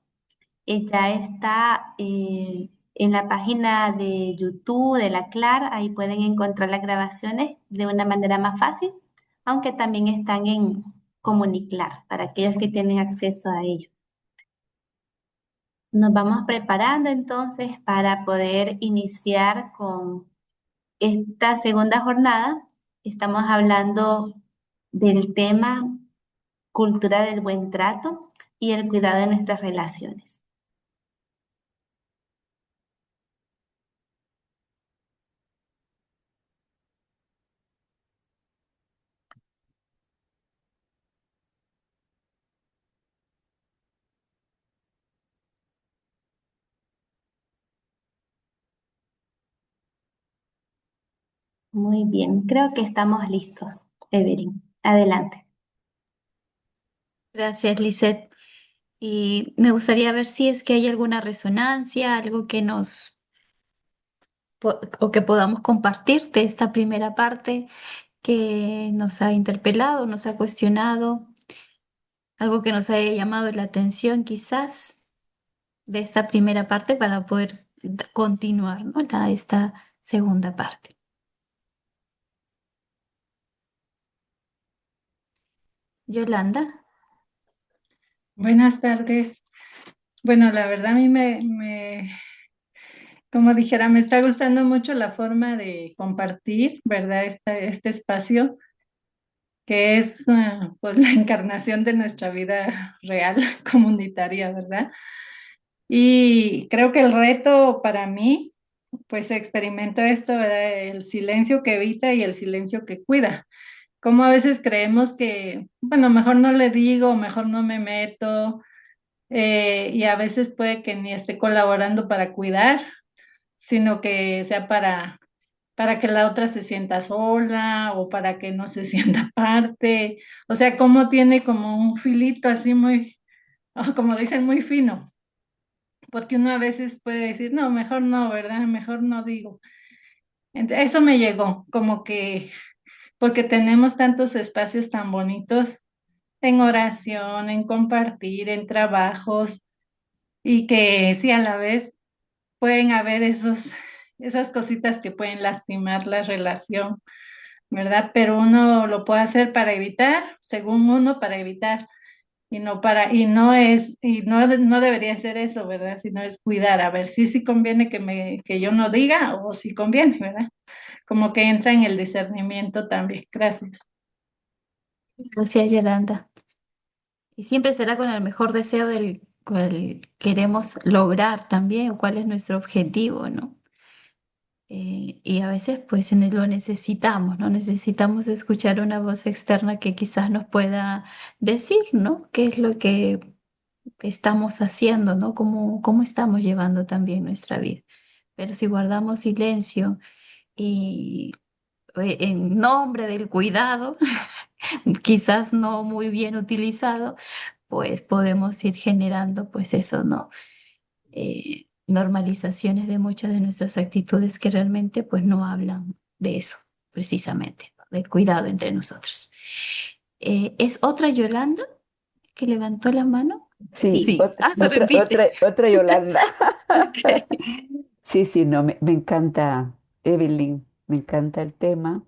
ya está en la página de YouTube de la CLAR, ahí pueden encontrar las grabaciones de una manera más fácil, aunque también están en Comuniclar para aquellos que tienen acceso a ello. Nos vamos preparando entonces para poder iniciar con esta segunda jornada estamos hablando del tema cultura del buen trato y el cuidado de nuestras relaciones. Muy bien, creo que estamos listos. Evelyn, adelante. Gracias, Lisette. Y me gustaría ver si es que hay alguna resonancia, algo que o que podamos compartir de esta primera parte que nos ha interpelado, nos ha cuestionado, algo que nos haya llamado la atención quizás de esta primera parte para poder continuar, ¿no? Esta segunda parte. Yolanda. Buenas tardes. Bueno, la verdad a mí como dijera, me está gustando mucho la forma de compartir, ¿verdad? Este espacio que es pues la encarnación de nuestra vida real comunitaria, ¿verdad? Y creo que el reto para mí, pues experimento esto, ¿verdad? El silencio que evita y el silencio que cuida. Como a veces creemos que, bueno, mejor no le digo, mejor no me meto, y a veces puede que ni esté colaborando para cuidar, sino que sea para que la otra se sienta sola o para que no se sienta parte. O sea, como tiene como un filito así muy, como dicen, muy fino, porque uno a veces puede decir, no, mejor no, ¿verdad? Mejor no digo. Eso me llegó, como que porque tenemos tantos espacios tan bonitos en oración, en compartir, en trabajos, y que sí, a la vez pueden haber esas cositas que pueden lastimar la relación, ¿verdad? Pero uno lo puede hacer para evitar, según uno, para evitar, y no es, y no, no debería ser eso, ¿verdad? Sino es cuidar, a ver si sí conviene que yo no diga o si conviene, ¿verdad? Como que entra en el discernimiento también. Gracias. Gracias, Yolanda. Y siempre será con el mejor deseo del cual queremos lograr también, o cuál es nuestro objetivo, ¿no? Y a veces pues lo necesitamos, ¿no? Necesitamos escuchar una voz externa que quizás nos pueda decir, ¿no? ¿Qué es lo que estamos haciendo, ¿no? ¿Cómo estamos llevando también nuestra vida? Pero si guardamos silencio y en nombre del cuidado, quizás no muy bien utilizado, pues podemos ir generando pues eso, ¿no? Normalizaciones de muchas de nuestras actitudes que realmente pues no hablan de eso, precisamente, ¿no? Del cuidado entre nosotros. ¿Es otra Yolanda que levantó la mano? Sí, Sí. Ah, se repite. otra Yolanda. Ok. Sí, sí, no, me encanta, Evelyn, me encanta el tema,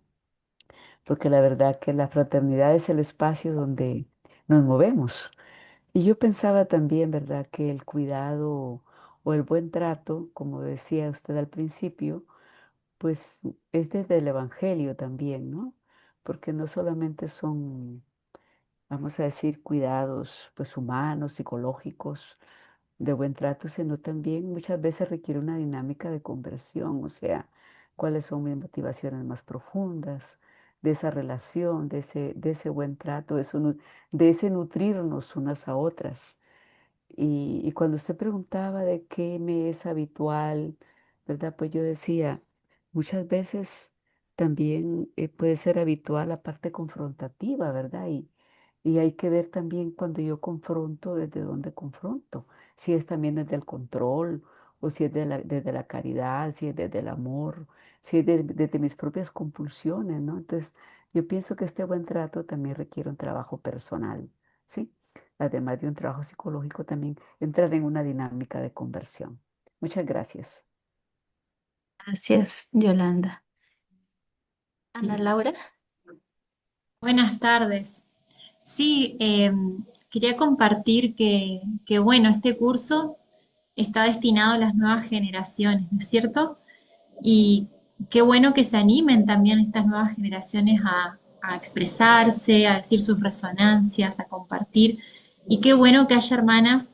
porque la verdad que la fraternidad es el espacio donde nos movemos. Y yo pensaba también, ¿verdad?, que el cuidado o el buen trato, como decía usted al principio, pues es desde el Evangelio también, ¿no? Porque no solamente son, vamos a decir, cuidados pues humanos, psicológicos, de buen trato, sino también muchas veces requiere una dinámica de conversión, o sea, cuáles son mis motivaciones más profundas de esa relación, de ese buen trato, de ese nutrirnos unas a otras. Y cuando usted preguntaba de qué me es habitual, ¿verdad? Pues yo decía, muchas veces también puede ser habitual la parte confrontativa, ¿verdad? Y hay que ver también cuando yo confronto, desde dónde confronto, si es también desde el control o si es desde la caridad, si es desde el amor, si es desde mis propias compulsiones, ¿no? Entonces, yo pienso que este buen trato también requiere un trabajo personal, ¿sí? Además de un trabajo psicológico, también entrar en una dinámica de conversión. Muchas gracias. Gracias, Yolanda. Ana Laura. Buenas tardes. Sí, quería compartir bueno, este curso está destinado a las nuevas generaciones, ¿no es cierto? Y qué bueno que se animen también estas nuevas generaciones a expresarse, a decir sus resonancias, a compartir. Y qué bueno que haya hermanas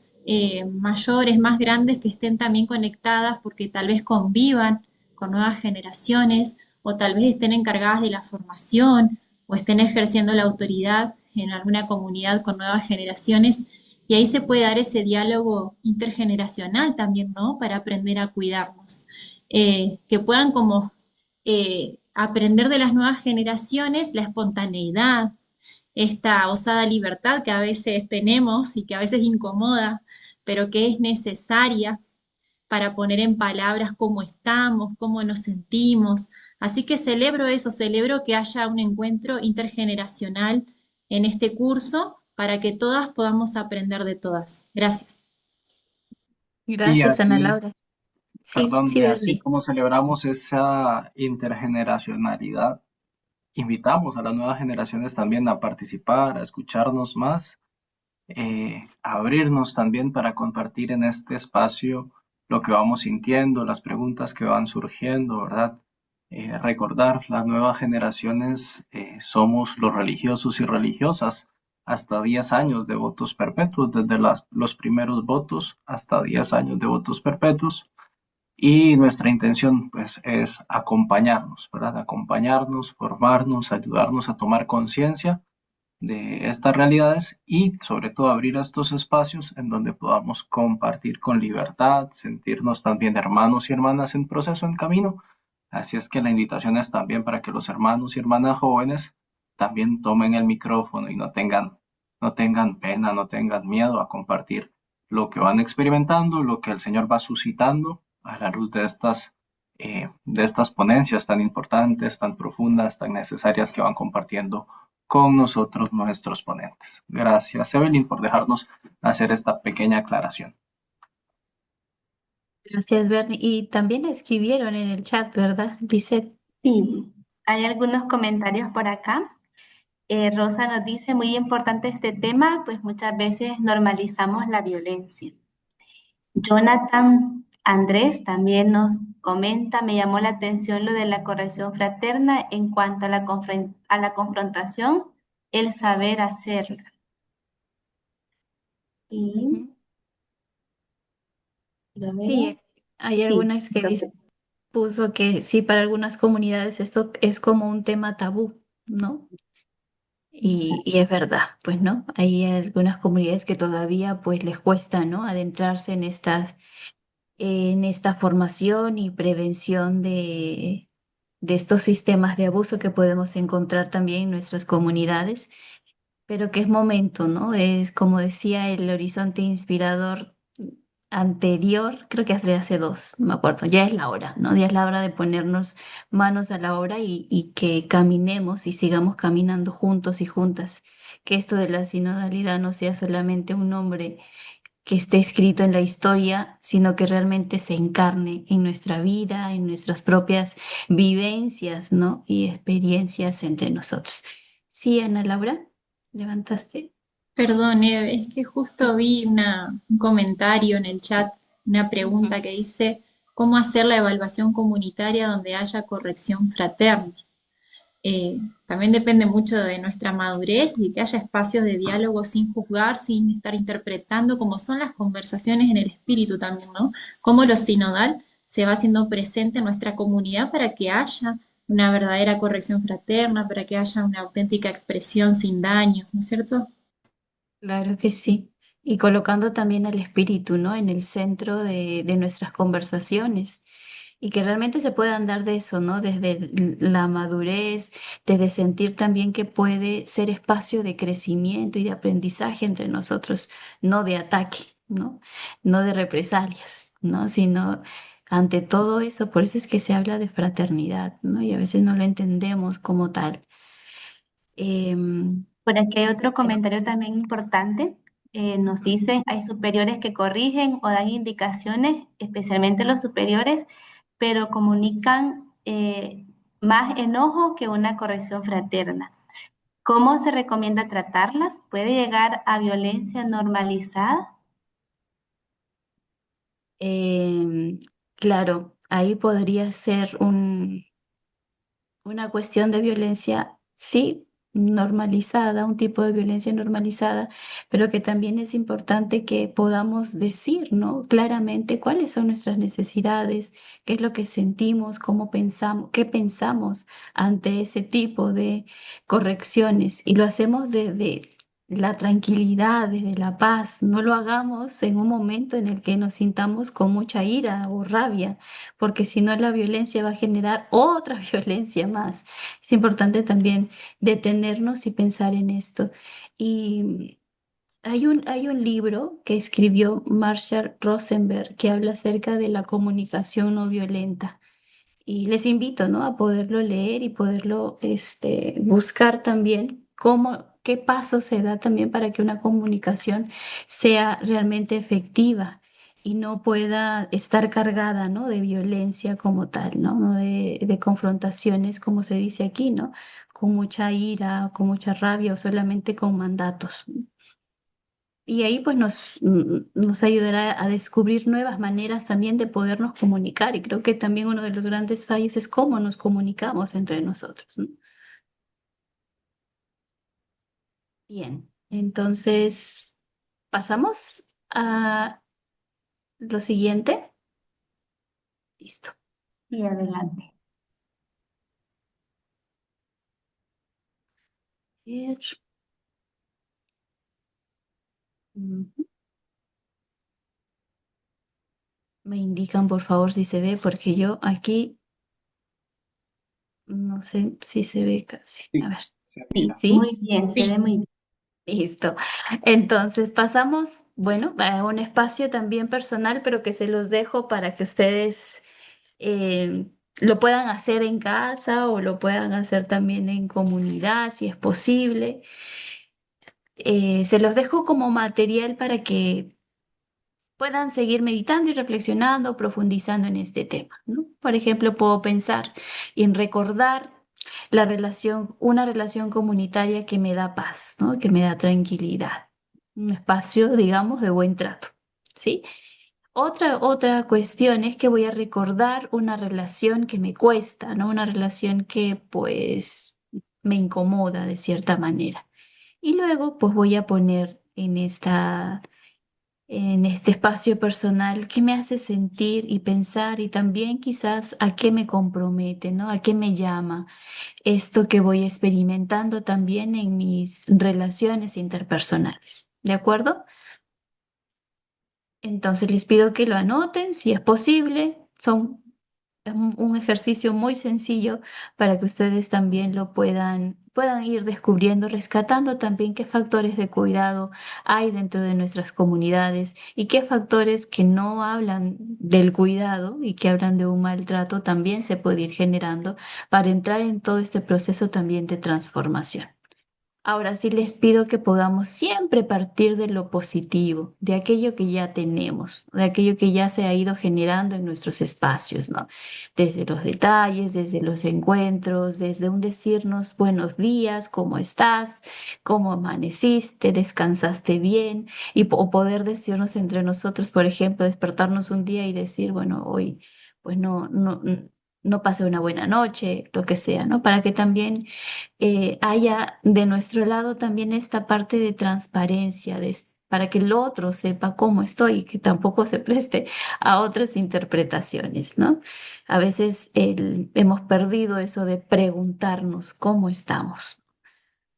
mayores, más grandes, que estén también conectadas porque tal vez convivan con nuevas generaciones o tal vez estén encargadas de la formación o estén ejerciendo la autoridad en alguna comunidad con nuevas generaciones. Y ahí se puede dar ese diálogo intergeneracional también, ¿no? Para aprender a cuidarnos. Que puedan como aprender de las nuevas generaciones la espontaneidad, esta osada libertad que a veces tenemos y que a veces incomoda, pero que es necesaria para poner en palabras cómo estamos, cómo nos sentimos. Así que celebro eso, celebro que haya un encuentro intergeneracional en este curso para que todas podamos aprender de todas. Gracias. Y Gracias, Ana así, Laura. Sí, perdón, sí, y así Bernie. como celebramos esa intergeneracionalidad, invitamos a las nuevas generaciones también a participar, a escucharnos más, a abrirnos también para compartir en este espacio lo que vamos sintiendo, las preguntas que van surgiendo, ¿verdad? Recordar, las nuevas generaciones somos los religiosos y religiosas, hasta 10 años de votos perpetuos, desde los primeros votos hasta 10 años de votos perpetuos. Y nuestra intención pues es acompañarnos, ¿verdad? Acompañarnos, formarnos, ayudarnos a tomar conciencia de estas realidades y sobre todo abrir estos espacios en donde podamos compartir con libertad, sentirnos también hermanos y hermanas en proceso, en camino. Así es que la invitación es también para que los hermanos y hermanas jóvenes también tomen el micrófono y no tengan pena, no tengan miedo a compartir lo que van experimentando, lo que el Señor va suscitando a la luz de estas ponencias tan importantes, tan profundas, tan necesarias que van compartiendo con nosotros nuestros ponentes. Gracias, Evelyn, por dejarnos hacer esta pequeña aclaración. Gracias, Bernie. Y también escribieron en el chat, ¿verdad, Lisette? Sí, hay algunos comentarios por acá. Rosa nos dice, muy importante este tema, pues muchas veces normalizamos la violencia. Jonathan Andrés también nos comenta, me llamó la atención lo de la corrección fraterna en cuanto a a la confrontación, el saber hacerla. Y Ujú. quiero ver. Sí, hay Sí, algunas que puso que sí, para algunas comunidades esto es como un tema tabú, ¿no? Y es verdad, pues, ¿no? Hay algunas comunidades que todavía pues les cuesta, ¿no? Adentrarse en esta formación y prevención de estos sistemas de abuso que podemos encontrar también en nuestras comunidades, pero que es momento, ¿no? Es como decía el horizonte inspirador anterior, creo que hace dos, no me acuerdo, ya es la hora, ¿no? Ya es la hora de ponernos manos a la obra y que caminemos y sigamos caminando juntos y juntas, que esto de la sinodalidad no sea solamente un nombre que esté escrito en la historia, sino que realmente se encarne en nuestra vida, en nuestras propias vivencias, ¿no? Y experiencias entre nosotros. Sí, Ana Laura, levantaste. Perdón, Eve, es que justo vi un comentario en el chat, una Ujú. pregunta que dice, ¿cómo hacer la evaluación comunitaria donde haya corrección fraterna? También depende mucho de nuestra madurez y que haya espacios de diálogo sin juzgar, sin estar interpretando, como son las conversaciones en el espíritu también, ¿no? Cómo lo sinodal se va haciendo presente en nuestra comunidad para que haya una verdadera corrección fraterna, para que haya una auténtica expresión sin daño, ¿no es cierto? Claro que sí. Y colocando también al espíritu, ¿no? En el centro de nuestras conversaciones. Y que realmente se puedan dar de eso, ¿no? Desde la madurez, desde sentir también que puede ser espacio de crecimiento y de aprendizaje entre nosotros, no de ataque, ¿no? No de represalias, ¿no? Sino ante todo eso, por eso es que se habla de fraternidad, ¿no? Y a veces no lo entendemos como tal. Em, Por aquí hay otro comentario también importante. Nos dicen, hay superiores que corrigen o dan indicaciones, especialmente los superiores, pero comunican más enojo que una corrección fraterna. ¿Cómo se recomienda tratarlas? ¿Puede llegar a violencia normalizada? Claro, ahí podría ser un... una cuestión de violencia, sí, normalizada, un tipo de violencia normalizada, pero que también es importante que podamos decir, ¿no? Claramente cuáles son nuestras necesidades, qué es lo que sentimos, cómo pensamos, qué pensamos ante ese tipo de correcciones. Y lo hacemos desde la tranquilidad, desde la paz. No lo hagamos en un momento en el que nos sintamos con mucha ira o rabia, porque si no la violencia va a generar otra violencia más. Es importante también detenernos y pensar en esto. Y hay un libro que escribió Marshall Rosenberg que habla acerca de la comunicación no violenta. Y les invito, ¿no? A poderlo leer y poderlo buscar también qué paso se da también para que una comunicación sea realmente efectiva y no pueda estar cargada, ¿no? De violencia como tal, ¿no? No de confrontaciones, como se dice aquí, ¿no? Con mucha ira, con mucha rabia o solamente con mandatos. Y ahí pues nos ayudará a descubrir nuevas maneras también de podernos comunicar. Y creo que también uno de los grandes fallos es cómo nos comunicamos entre nosotros, ¿no? Bien, entonces pasamos a lo siguiente. Listo. Y adelante. Ver. Ujú. Me indican por favor si se ve, porque yo aquí no sé si se ve casi. A Sí, ver, se Sí, mira. ¿sí? muy bien, se ve Sí. muy bien. Listo. Entonces pasamos, bueno, a un espacio también personal, pero que se los dejo para que ustedes lo puedan hacer en casa o lo puedan hacer también en comunidad, si es posible. Se los dejo como material para que puedan seguir meditando y reflexionando, profundizando en este tema, ¿no? Por ejemplo, puedo pensar en recordar una relación comunitaria que me da paz, ¿no? Que me da tranquilidad, un espacio, digamos, de buen trato, ¿sí? Otra cuestión es que voy a recordar una relación que me cuesta, ¿no? Una relación que pues me incomoda de cierta manera. Y luego pues voy a poner en este espacio personal qué me hace sentir y pensar y también quizás a qué me compromete, ¿no? A qué me llama esto que voy experimentando también en mis relaciones interpersonales. ¿De acuerdo? Entonces les pido que lo anoten si es posible. Es un ejercicio muy sencillo para que ustedes también lo puedan ir descubriendo, rescatando también qué factores de cuidado hay dentro de nuestras comunidades y qué factores que no hablan del cuidado y que hablan de un maltrato también se puede ir generando para entrar en todo este proceso también de transformación. Ahora sí les pido que podamos siempre partir de lo positivo, de aquello que ya tenemos, de aquello que ya se ha ido generando en nuestros espacios, ¿no? Desde los detalles, desde los encuentros, desde un decirnos buenos días, ¿cómo estás? ¿Cómo amaneciste? ¿Descansaste bien? O poder decirnos entre nosotros, por ejemplo, despertarnos un día y decir, bueno, hoy pues no pasé una buena noche, lo que sea, ¿no? Para que también haya de nuestro lado también esta parte de transparencia, para que el otro sepa cómo estoy y que tampoco se preste a otras interpretaciones, ¿no? A veces hemos perdido eso de preguntarnos cómo estamos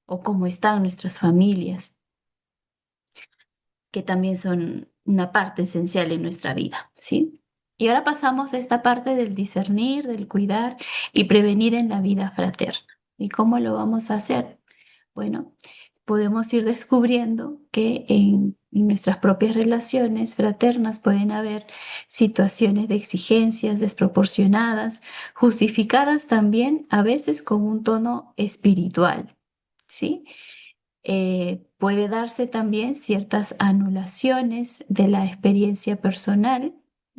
o cómo están nuestras familias, que también son una parte esencial en nuestra vida, ¿sí? Y ahora pasamos a esta parte del discernir, del cuidar y prevenir en la vida fraterna. ¿Y cómo lo vamos a hacer? Bueno, podemos ir descubriendo que en nuestras propias relaciones fraternas pueden haber situaciones de exigencias desproporcionadas, justificadas también a veces con un tono espiritual, ¿sí? Puede darse también ciertas anulaciones de la experiencia personal,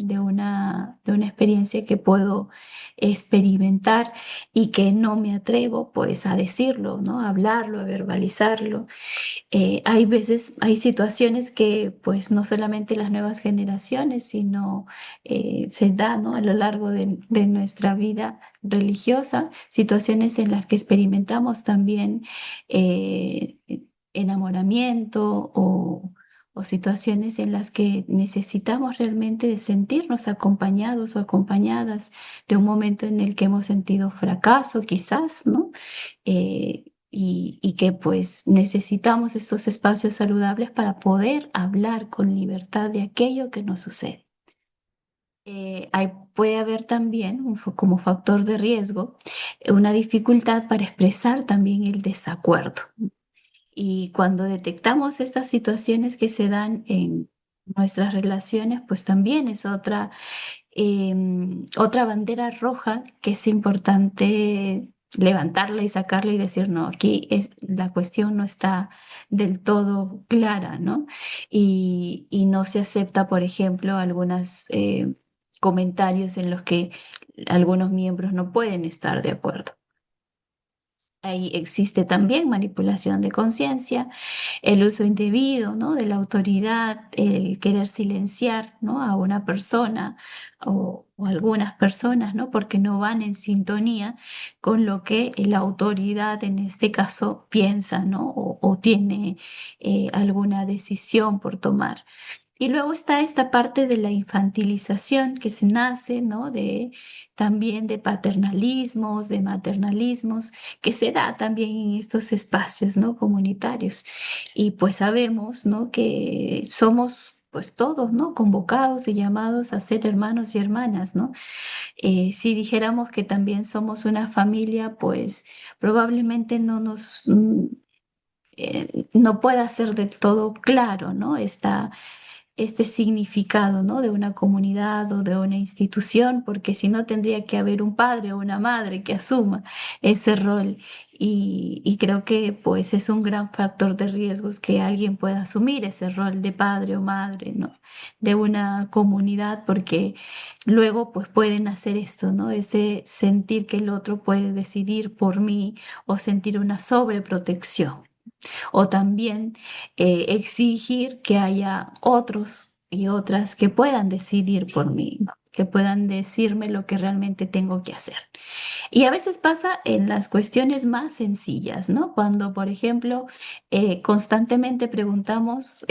de una experiencia que puedo experimentar y que no me atrevo pues a decirlo, ¿no? A hablarlo, a verbalizarlo. Hay veces, hay situaciones que pues no solamente las nuevas generaciones, sino se da, ¿no? A lo largo de nuestra vida religiosa, situaciones en las que experimentamos también eh, enamoramiento o situaciones en las que necesitamos realmente de sentirnos acompañados o acompañadas de un momento en el que hemos sentido fracaso, quizás, ¿no? Y que pues necesitamos estos espacios saludables para poder hablar con libertad de aquello que nos sucede. Puede haber también como factor de riesgo una dificultad para expresar también el desacuerdo. Y cuando detectamos estas situaciones que se dan en nuestras relaciones, pues también es otra bandera roja que es importante levantarla y sacarla y decir, no, aquí la cuestión no está del todo clara, ¿no? Y no se acepta, por ejemplo, algunos comentarios en los que algunos miembros no pueden estar de acuerdo. Ahí existe también manipulación de conciencia, el uso indebido, ¿no? De la autoridad, el querer silenciar, ¿no? A una persona o algunas personas, ¿no? Porque no van en sintonía con lo que la autoridad en este caso piensa, ¿no? O tiene alguna decisión por tomar. Y luego está esta parte de la infantilización que se nace, ¿no? También de paternalismos, de maternalismos, que se da también en estos espacios, ¿no? Comunitarios. Y pues sabemos, ¿no? Que somos pues todos, ¿no? Convocados y llamados a ser hermanos y hermanas, ¿no? Si dijéramos que también somos una familia, pues probablemente no pueda ser del todo claro, ¿no? Este significado, ¿no? De una comunidad o de una institución, porque si no tendría que haber un padre o una madre que asuma ese rol. Y creo que pues es un gran factor de riesgos que alguien pueda asumir ese rol de padre o madre, ¿no? De una comunidad, porque luego pues pueden hacer esto, ¿no? Ese sentir que el otro puede decidir por mí o sentir una sobreprotección o también exigir que haya otros y otras que puedan decidir por mí, ¿no? Que puedan decirme lo que realmente tengo que hacer. Y a veces pasa en las cuestiones más sencillas, ¿no? Cuando, por ejemplo, constantemente preguntamos,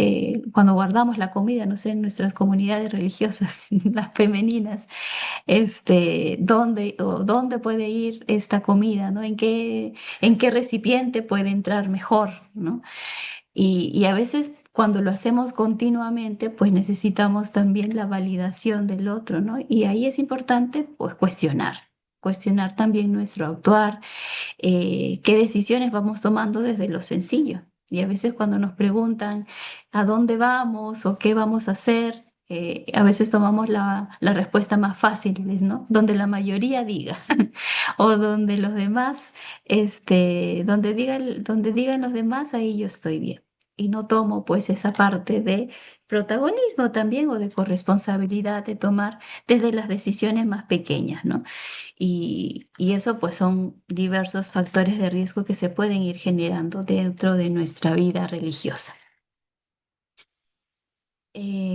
cuando guardamos la comida, no sé, en nuestras comunidades religiosas, las femeninas, dónde puede ir esta comida, ¿no? En qué recipiente puede entrar mejor, ¿no? Y a veces cuando lo hacemos continuamente, pues necesitamos también la validación del otro, ¿no? Y ahí es importante, pues, cuestionar también nuestro actuar, qué decisiones vamos tomando desde lo sencillo. Y a veces cuando nos preguntan a dónde vamos o qué vamos a hacer, a veces tomamos la respuesta más fácil, ¿no? Donde la mayoría diga o donde los demás, donde digan los demás, ahí yo estoy bien. Y no tomo pues esa parte de protagonismo también o de corresponsabilidad de tomar desde las decisiones más pequeñas, ¿no? Y eso pues son diversos factores de riesgo que se pueden ir generando dentro de nuestra vida religiosa.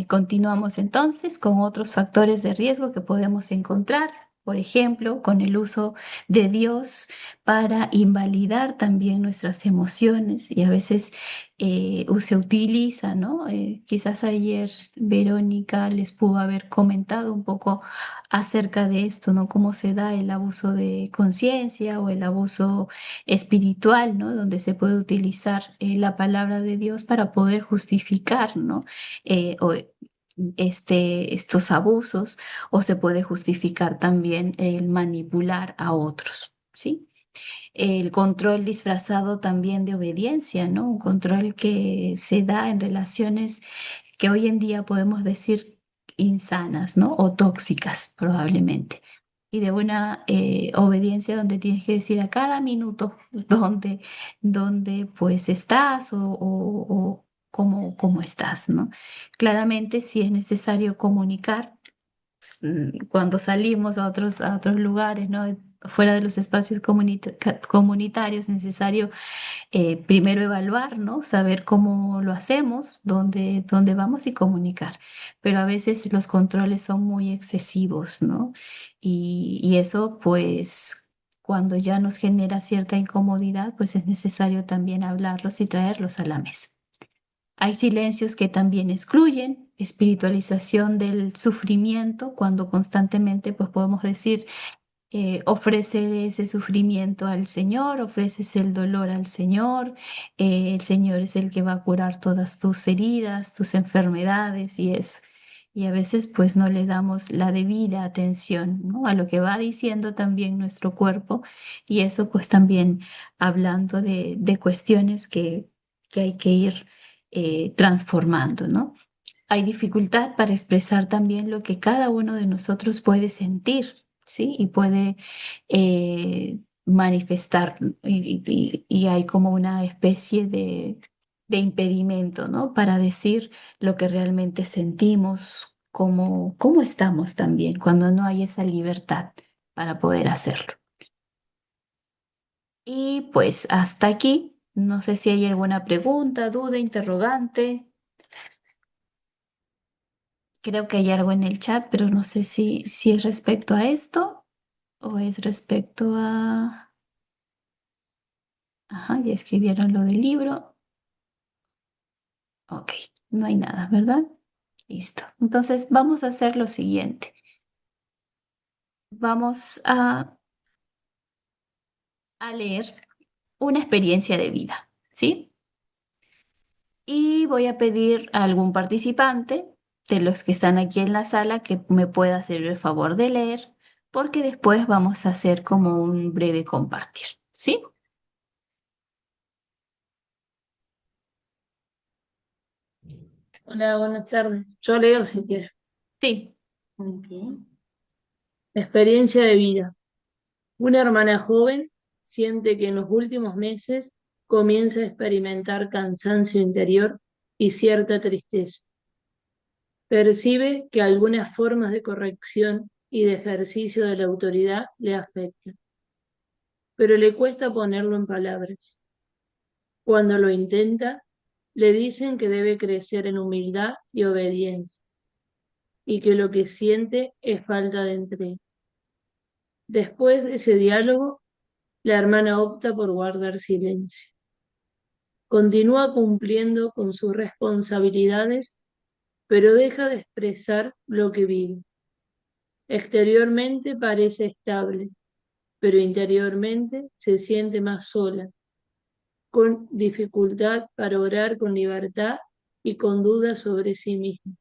Continuamos entonces con otros factores de riesgo que podemos encontrar, por ejemplo, con el uso de Dios para invalidar también nuestras emociones y a veces se utiliza, ¿no? Quizás ayer Verónica les pudo haber comentado un poco acerca de esto, ¿no? Cómo se da el abuso de conciencia o el abuso espiritual, ¿no? Donde se puede utilizar la palabra de Dios para poder justificar, ¿no? Estos abusos o se puede justificar también el manipular a otros, ¿sí? El control disfrazado también de obediencia, ¿no? Un control que se da en relaciones que hoy en día podemos decir insanas, ¿no? O tóxicas probablemente. Y de una obediencia donde tienes que decir a cada minuto dónde pues estás o cómo estás, ¿no? Claramente si es necesario comunicar cuando salimos a otros lugares, ¿no? Fuera de los espacios comunitarios, es necesario primero evaluar, ¿no? Saber cómo lo hacemos, dónde vamos y comunicar. Pero a veces los controles son muy excesivos, ¿no? Y eso, pues, cuando ya nos genera cierta incomodidad, pues es necesario también hablarlos y traerlos a la mesa. Hay silencios que también excluyen, espiritualización del sufrimiento, cuando constantemente pues podemos decir, ofrece ese sufrimiento al Señor, ofreces el dolor al Señor, el Señor es el que va a curar todas tus heridas, tus enfermedades y eso. Y a veces pues no le damos la debida atención, ¿no? A lo que va diciendo también nuestro cuerpo y eso pues también hablando de cuestiones que hay que ir transformando, ¿no? Hay dificultad para expresar también lo que cada uno de nosotros puede sentir, ¿sí? Y puede manifestar, y hay como una especie de impedimento, ¿no? Para decir lo que realmente sentimos, cómo estamos también, cuando no hay esa libertad para poder hacerlo. Y pues hasta aquí, no sé si hay alguna pregunta, duda, interrogante. Creo que hay algo en el chat, pero no sé si es respecto a esto o es respecto a... Ajá, ya escribieron lo del libro. Ok, no hay nada, ¿verdad? Listo. Entonces vamos a hacer lo siguiente. Vamos a leer una experiencia de vida, ¿sí? Y voy a pedir a algún participante de los que están aquí en la sala que me pueda hacer el favor de leer, porque después vamos a hacer como un breve compartir, ¿sí? Hola, buenas tardes. Yo leo si quieres. Sí. Muy bien. Experiencia de vida. Una hermana joven siente que en los últimos meses comienza a experimentar cansancio interior y cierta tristeza. Percibe que algunas formas de corrección y de ejercicio de la autoridad le afectan, pero le cuesta ponerlo en palabras. Cuando lo intenta, le dicen que debe crecer en humildad y obediencia, y que lo que siente es falta de entrega. Después de ese diálogo, la hermana opta por guardar silencio. Continúa cumpliendo con sus responsabilidades, pero deja de expresar lo que vive. Exteriormente parece estable, pero interiormente se siente más sola, con dificultad para orar con libertad y con dudas sobre sí misma.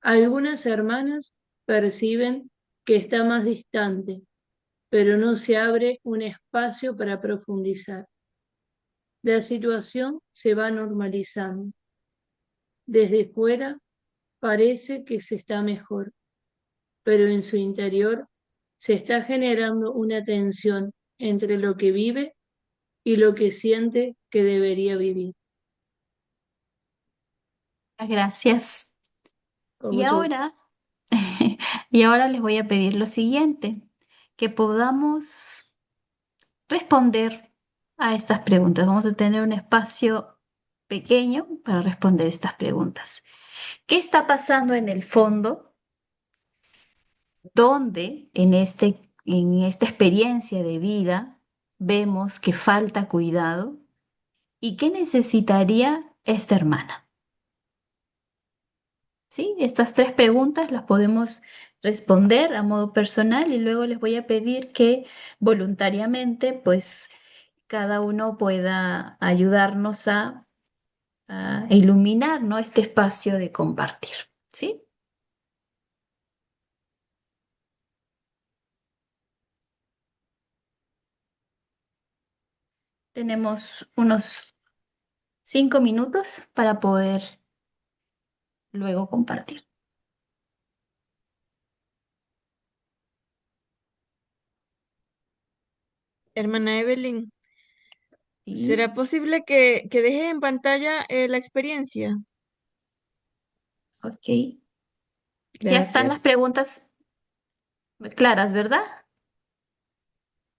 Algunas hermanas perciben que está más distante, pero no se abre un espacio para profundizar. La situación se va normalizando. Desde fuera parece que se está mejor, pero en su interior se está generando una tensión entre lo que vive y lo que siente que debería vivir. Gracias. Con Y mucho gusto. ahora, y ahora les voy a pedir lo siguiente, que podamos responder a estas preguntas. Vamos a tener un espacio pequeño para responder estas preguntas. ¿Qué está pasando en el fondo? ¿Dónde en esta experiencia de vida vemos que falta cuidado? ¿Y qué necesitaría esta hermana? ¿Sí? Estas tres preguntas las podemos responder a modo personal y luego les voy a pedir que voluntariamente, pues, cada uno pueda ayudarnos a iluminar, ¿no? Este espacio de compartir, ¿sí? Tenemos unos 5 minutos para poder luego compartir. Hermana Evelyn, ¿Sí? ¿será posible que deje en pantalla la experiencia? Ok. Ya están las Gracias. preguntas claras, ¿verdad?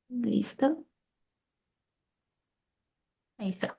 Listo. Ahí está.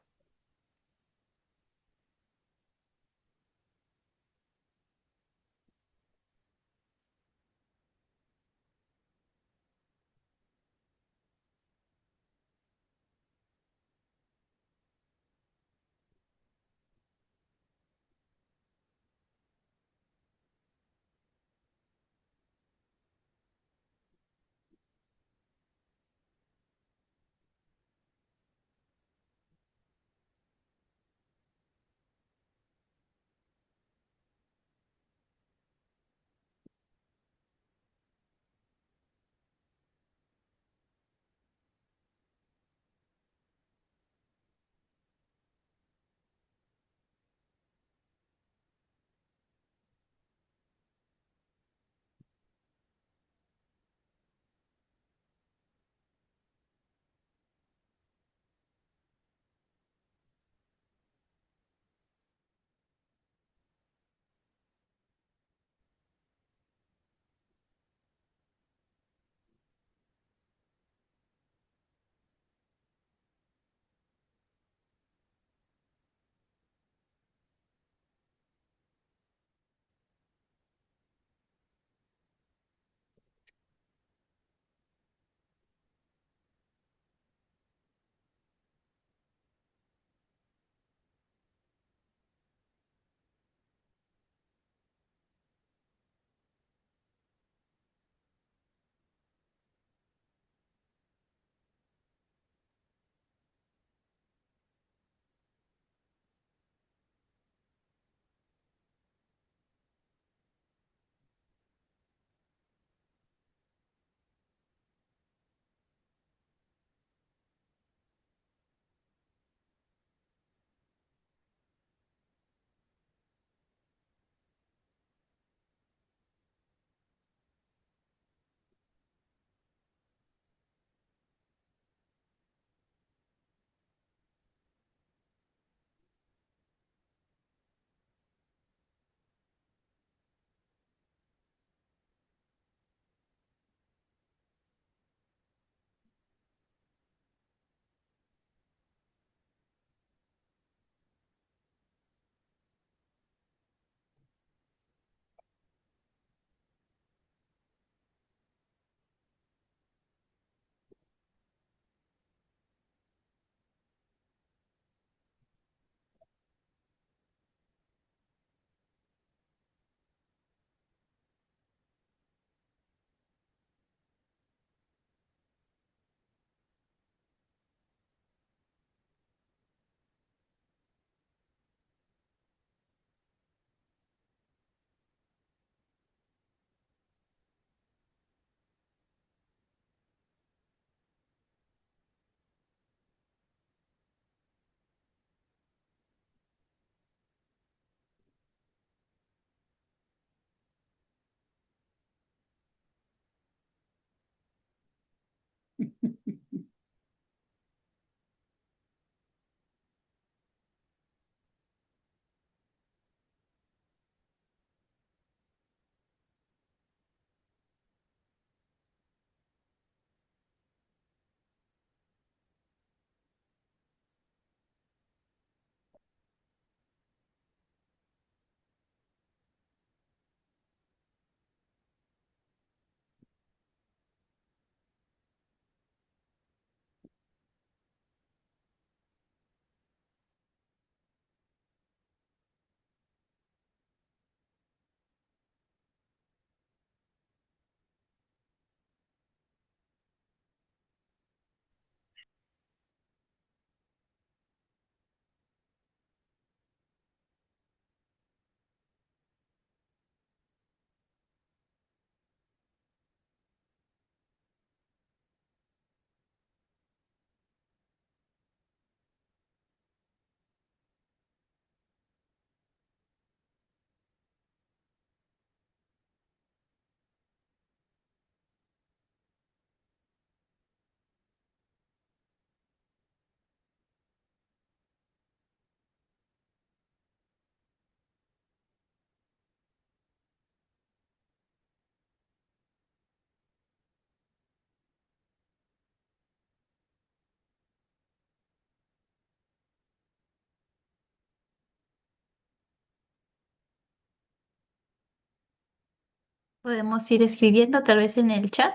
Podemos ir escribiendo tal vez en el chat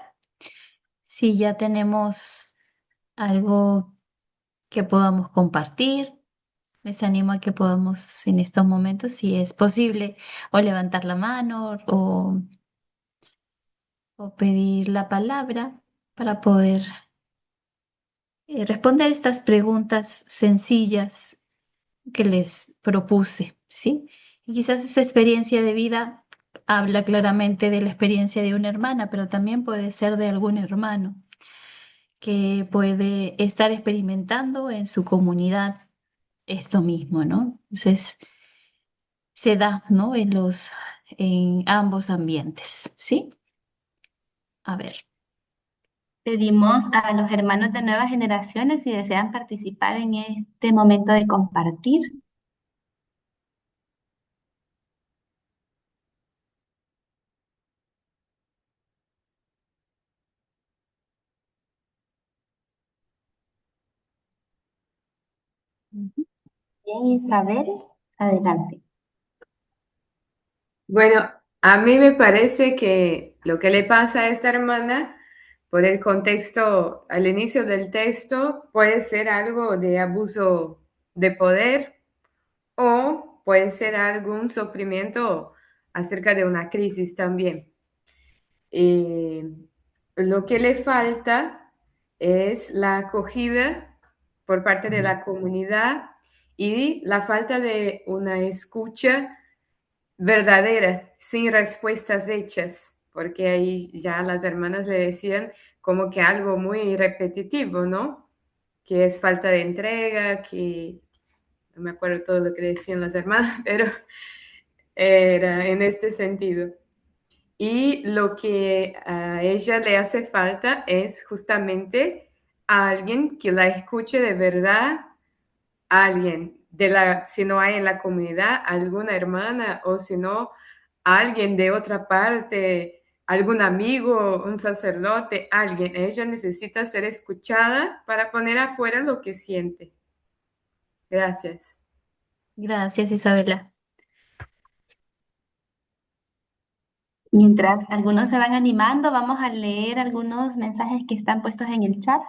si ya tenemos algo que podamos compartir. Les animo a que podamos en estos momentos, si es posible, o levantar la mano o pedir la palabra para poder responder estas preguntas sencillas que les propuse, ¿sí? Y quizás esta experiencia de vida habla claramente de la experiencia de una hermana, pero también puede ser de algún hermano que puede estar experimentando en su comunidad esto mismo, ¿no? Entonces, se da, ¿no? En ambos ambientes, ¿sí? A ver. Pedimos a los hermanos de nuevas generaciones si desean participar en este momento de compartir. Ujú. Bien, Isabel, adelante. Bueno, a mí me parece que lo que le pasa a esta hermana, por el contexto al inicio del texto, puede ser algo de abuso de poder o puede ser algún sufrimiento acerca de una crisis también. Eh, lo que le falta es la acogida por parte de la comunidad y la falta de una escucha verdadera, sin respuestas hechas, porque ahí ya las hermanas le decían como que algo muy repetitivo, ¿no? Que es falta de entrega, que no me acuerdo todo lo que decían las hermanas, pero era en este sentido. Y lo que a ella le hace falta es justamente a alguien que la escuche de verdad, alguien si no hay en la comunidad, alguna hermana o si no, alguien de otra parte, algún amigo, un sacerdote, alguien. Ella necesita ser escuchada para poner afuera lo que siente. Gracias. Gracias, Isabela. Mientras algunos se van animando, vamos a leer algunos mensajes que están puestos en el chat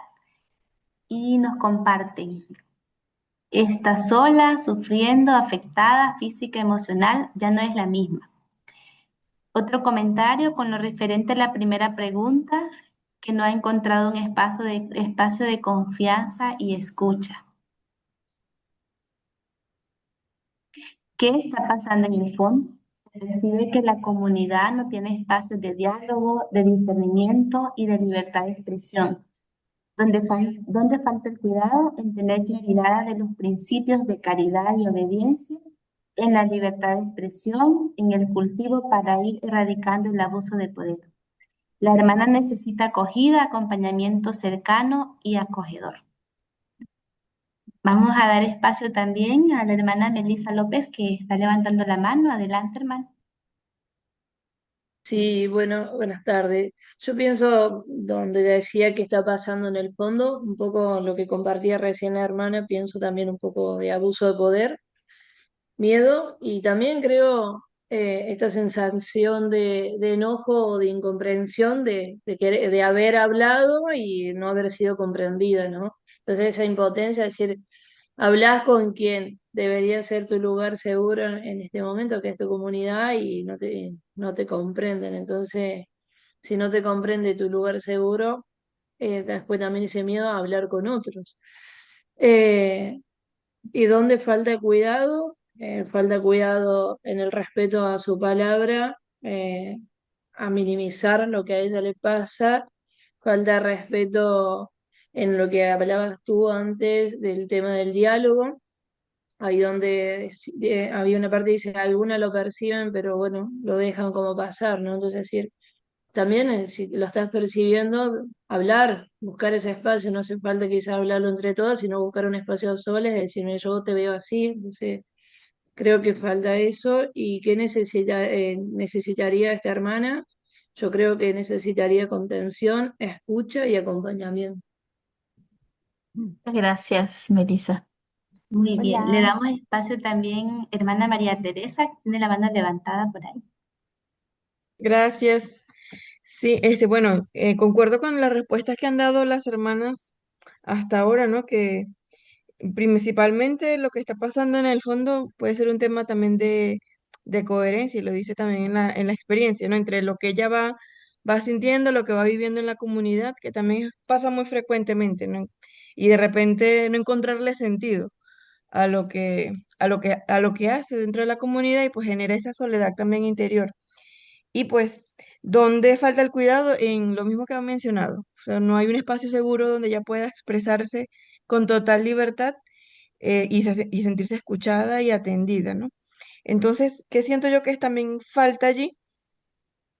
y nos comparten. Está sola, sufriendo, afectada, física, emocional, ya no es la misma. Otro comentario con lo referente a la primera pregunta, que no ha encontrado un espacio de confianza y escucha. ¿Qué está pasando en el fondo? Se percibe que la comunidad no tiene espacios de diálogo, de discernimiento y de libertad de expresión, donde falta el cuidado en tener claridad de los principios de caridad y obediencia, en la libertad de expresión, en el cultivo para ir erradicando el abuso de poder. La hermana necesita acogida, acompañamiento cercano y acogedor. Vamos a dar espacio también a la hermana Melissa López, que está levantando la mano. Adelante, hermana. Sí, bueno, buenas tardes. Yo pienso, donde decía que está pasando en el fondo, un poco lo que compartía recién la hermana, pienso también un poco de abuso de poder, miedo y también creo esta sensación de enojo o de incomprensión de haber hablado y no haber sido comprendida, ¿no? Entonces esa impotencia, es decir, hablas con quien debería ser tu lugar seguro en este momento, que es tu comunidad, y no te comprenden. Entonces, si no te comprende tu lugar seguro, después también ese miedo a hablar con otros. Eh, ¿Y dónde falta cuidado? Falta cuidado en el respeto a su palabra, a minimizar lo que a ella le pasa. Falta respeto en lo que hablabas tú antes del tema del diálogo. Ahí donde había una parte que dice, algunas lo perciben, pero bueno, lo dejan como pasar, ¿no? Entonces, decir, también si lo estás percibiendo, hablar, buscar ese espacio, no hace falta quizás hablarlo entre todas, sino buscar un espacio a solas, decir, "Mira, yo te veo así", entonces creo que falta eso. ¿Y qué necesitaría esta hermana? Yo creo que necesitaría contención, escucha y acompañamiento. Muchas gracias, Melissa. Muy bien. Le Hola. damos espacio también, hermana María Teresa, que tiene la mano levantada por ahí. Gracias. Sí, bueno, concuerdo con las respuestas que han dado las hermanas hasta ahora, ¿no? Que principalmente lo que está pasando en el fondo puede ser un tema también de coherencia, y lo dice también en la experiencia, ¿no? Entre lo que ella va sintiendo, lo que va viviendo en la comunidad, que también pasa muy frecuentemente, ¿no? Y de repente no encontrarle sentido a lo que hace dentro de la comunidad, y pues genera esa soledad también interior. Y pues, ¿dónde falta el cuidado? En lo mismo que han mencionado. O sea, no hay un espacio seguro donde ella pueda expresarse con total libertad, y sentirse escuchada y atendida, ¿no? Entonces, ¿qué siento yo que también falta allí?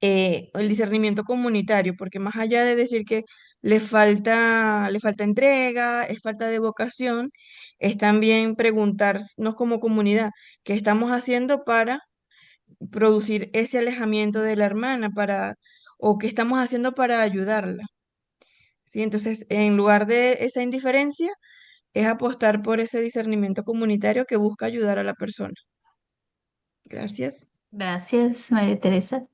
El discernimiento comunitario, porque más allá de decir que le falta entrega, es falta de vocación, es también preguntarnos como comunidad, ¿qué estamos haciendo para producir ese alejamiento de la hermana, o qué estamos haciendo para ayudarla? ¿Sí? Entonces, en lugar de esa indiferencia, es apostar por ese discernimiento comunitario que busca ayudar a la persona. Gracias. Gracias, María Teresa.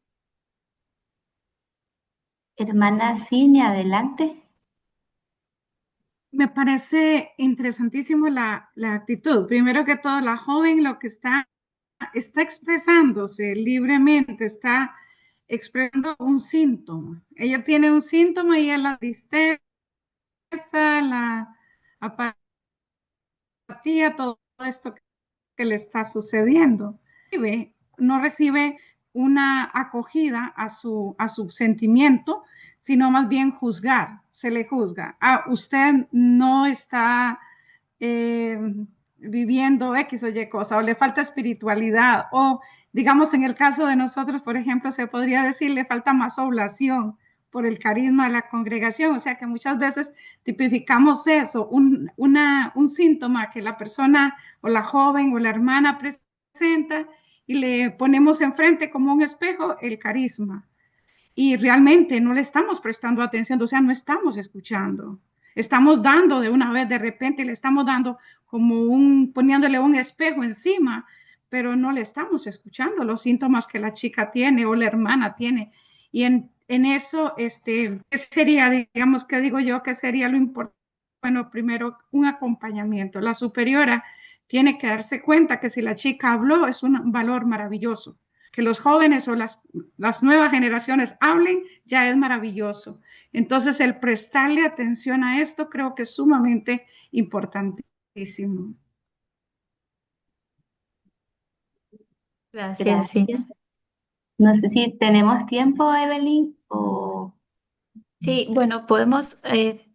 Hermana Ciña, adelante. Me parece interesantísimo la actitud. Primero que todo, la joven lo que está expresándose libremente, está expresando un síntoma. Ella tiene un síntoma y es la tristeza, la apatía, todo esto que le está sucediendo. No recibe una acogida a su sentimiento, sino más bien juzgar, se le juzga. Usted no está viviendo X o Y cosa, o le falta espiritualidad, o digamos en el caso de nosotros, por ejemplo, se podría decir le falta más oblación por el carisma de la congregación, o sea que muchas veces tipificamos eso, un síntoma que la persona o la joven o la hermana presenta y le ponemos enfrente como un espejo el carisma. Y realmente no le estamos prestando atención, o sea, no estamos escuchando. Estamos dando de una vez, de repente le estamos dando poniéndole un espejo encima, pero no le estamos escuchando los síntomas que la chica tiene o la hermana tiene. Y en eso, ¿qué sería, digamos, qué digo yo, qué sería lo importante? Bueno, primero, un acompañamiento. La superiora tiene que darse cuenta que si la chica habló es un valor maravilloso. Que los jóvenes o las nuevas generaciones hablen ya es maravilloso. Entonces, el prestarle atención a esto creo que es sumamente importantísimo. Gracias, sí. No sé si tenemos tiempo, Evelyn, o... Sí, bueno, podemos,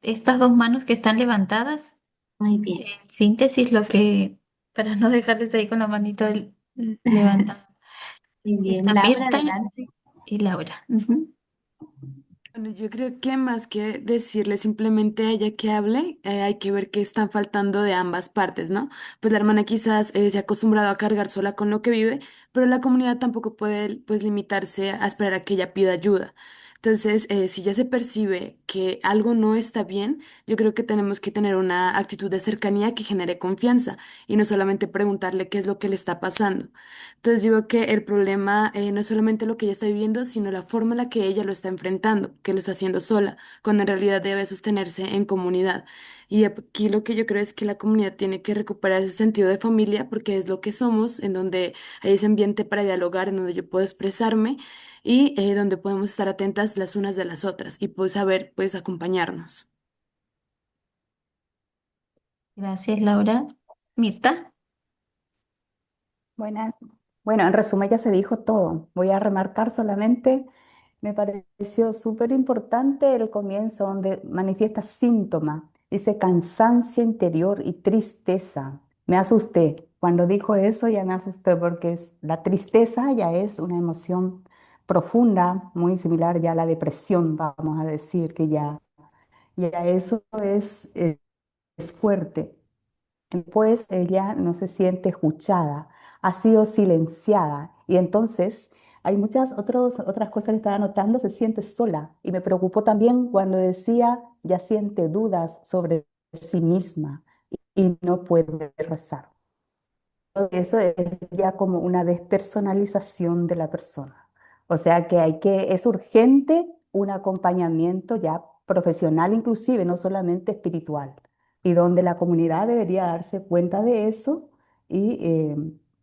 estas dos manos que están levantadas, Muy bien. en síntesis, para no dejarles ahí con la manito levantada. Muy bien. Está Laura, Mirta adelante. y Laura. Ujú. Bueno, yo creo que más que decirle simplemente a ella que hable, hay que ver qué están faltando de ambas partes, ¿no? Pues la hermana quizás se ha acostumbrado a cargar sola con lo que vive, pero la comunidad tampoco puede pues limitarse a esperar a que ella pida ayuda. Entonces, si ya se percibe que algo no está bien, yo creo que tenemos que tener una actitud de cercanía que genere confianza y no solamente preguntarle qué es lo que le está pasando. Entonces yo veo que el problema no es solamente lo que ella está viviendo, sino la forma en la que ella lo está enfrentando, que lo está haciendo sola, cuando en realidad debe sostenerse en comunidad. Y aquí lo que yo creo es que la comunidad tiene que recuperar ese sentido de familia, porque es lo que somos, en donde hay ese ambiente para dialogar, en donde yo puedo expresarme y donde podemos estar atentas las unas de las otras y pues saber, pues acompañarnos. Gracias, Laura. Mirta. Buenas. Bueno, en resumen ya se dijo todo. Voy a remarcar solamente, me pareció súper importante el comienzo donde manifiesta síntomas, dice cansancio interior y tristeza. Me asusté. Cuando dijo eso ya me asusté porque la tristeza ya es una emoción profunda, muy similar ya a la depresión, vamos a decir que ya eso es fuerte. Pues ella no se siente escuchada, ha sido silenciada y entonces hay otras cosas que estaba notando, se siente sola y me preocupó también cuando decía ya siente dudas sobre sí misma y no puede rezar. Eso es ya como una despersonalización de la persona. O sea que es urgente un acompañamiento ya profesional inclusive, no solamente espiritual, y donde la comunidad debería darse cuenta de eso y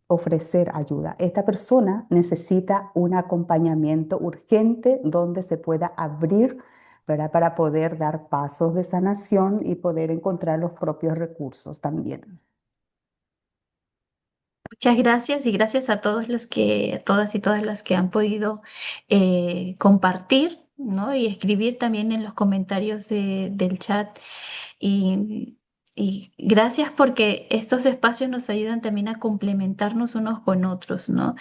ofrecer ayuda. Esta persona necesita un acompañamiento urgente donde se pueda abrir, ¿verdad? Para poder dar pasos de sanación y poder encontrar los propios recursos también. Muchas gracias y gracias a todos a todas y todas las que han podido compartir, ¿no? Y escribir también en los comentarios del chat. Y, y gracias porque estos espacios nos ayudan también a complementarnos unos con otros, ¿no?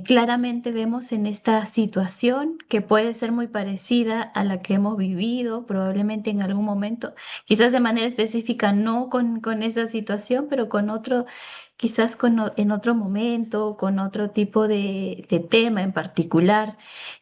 Claramente vemos en esta situación que puede ser muy parecida a la que hemos vivido, probablemente en algún momento, quizás de manera específica no con esa situación, pero con otro, quizás en otro momento, con otro tipo de tema en particular,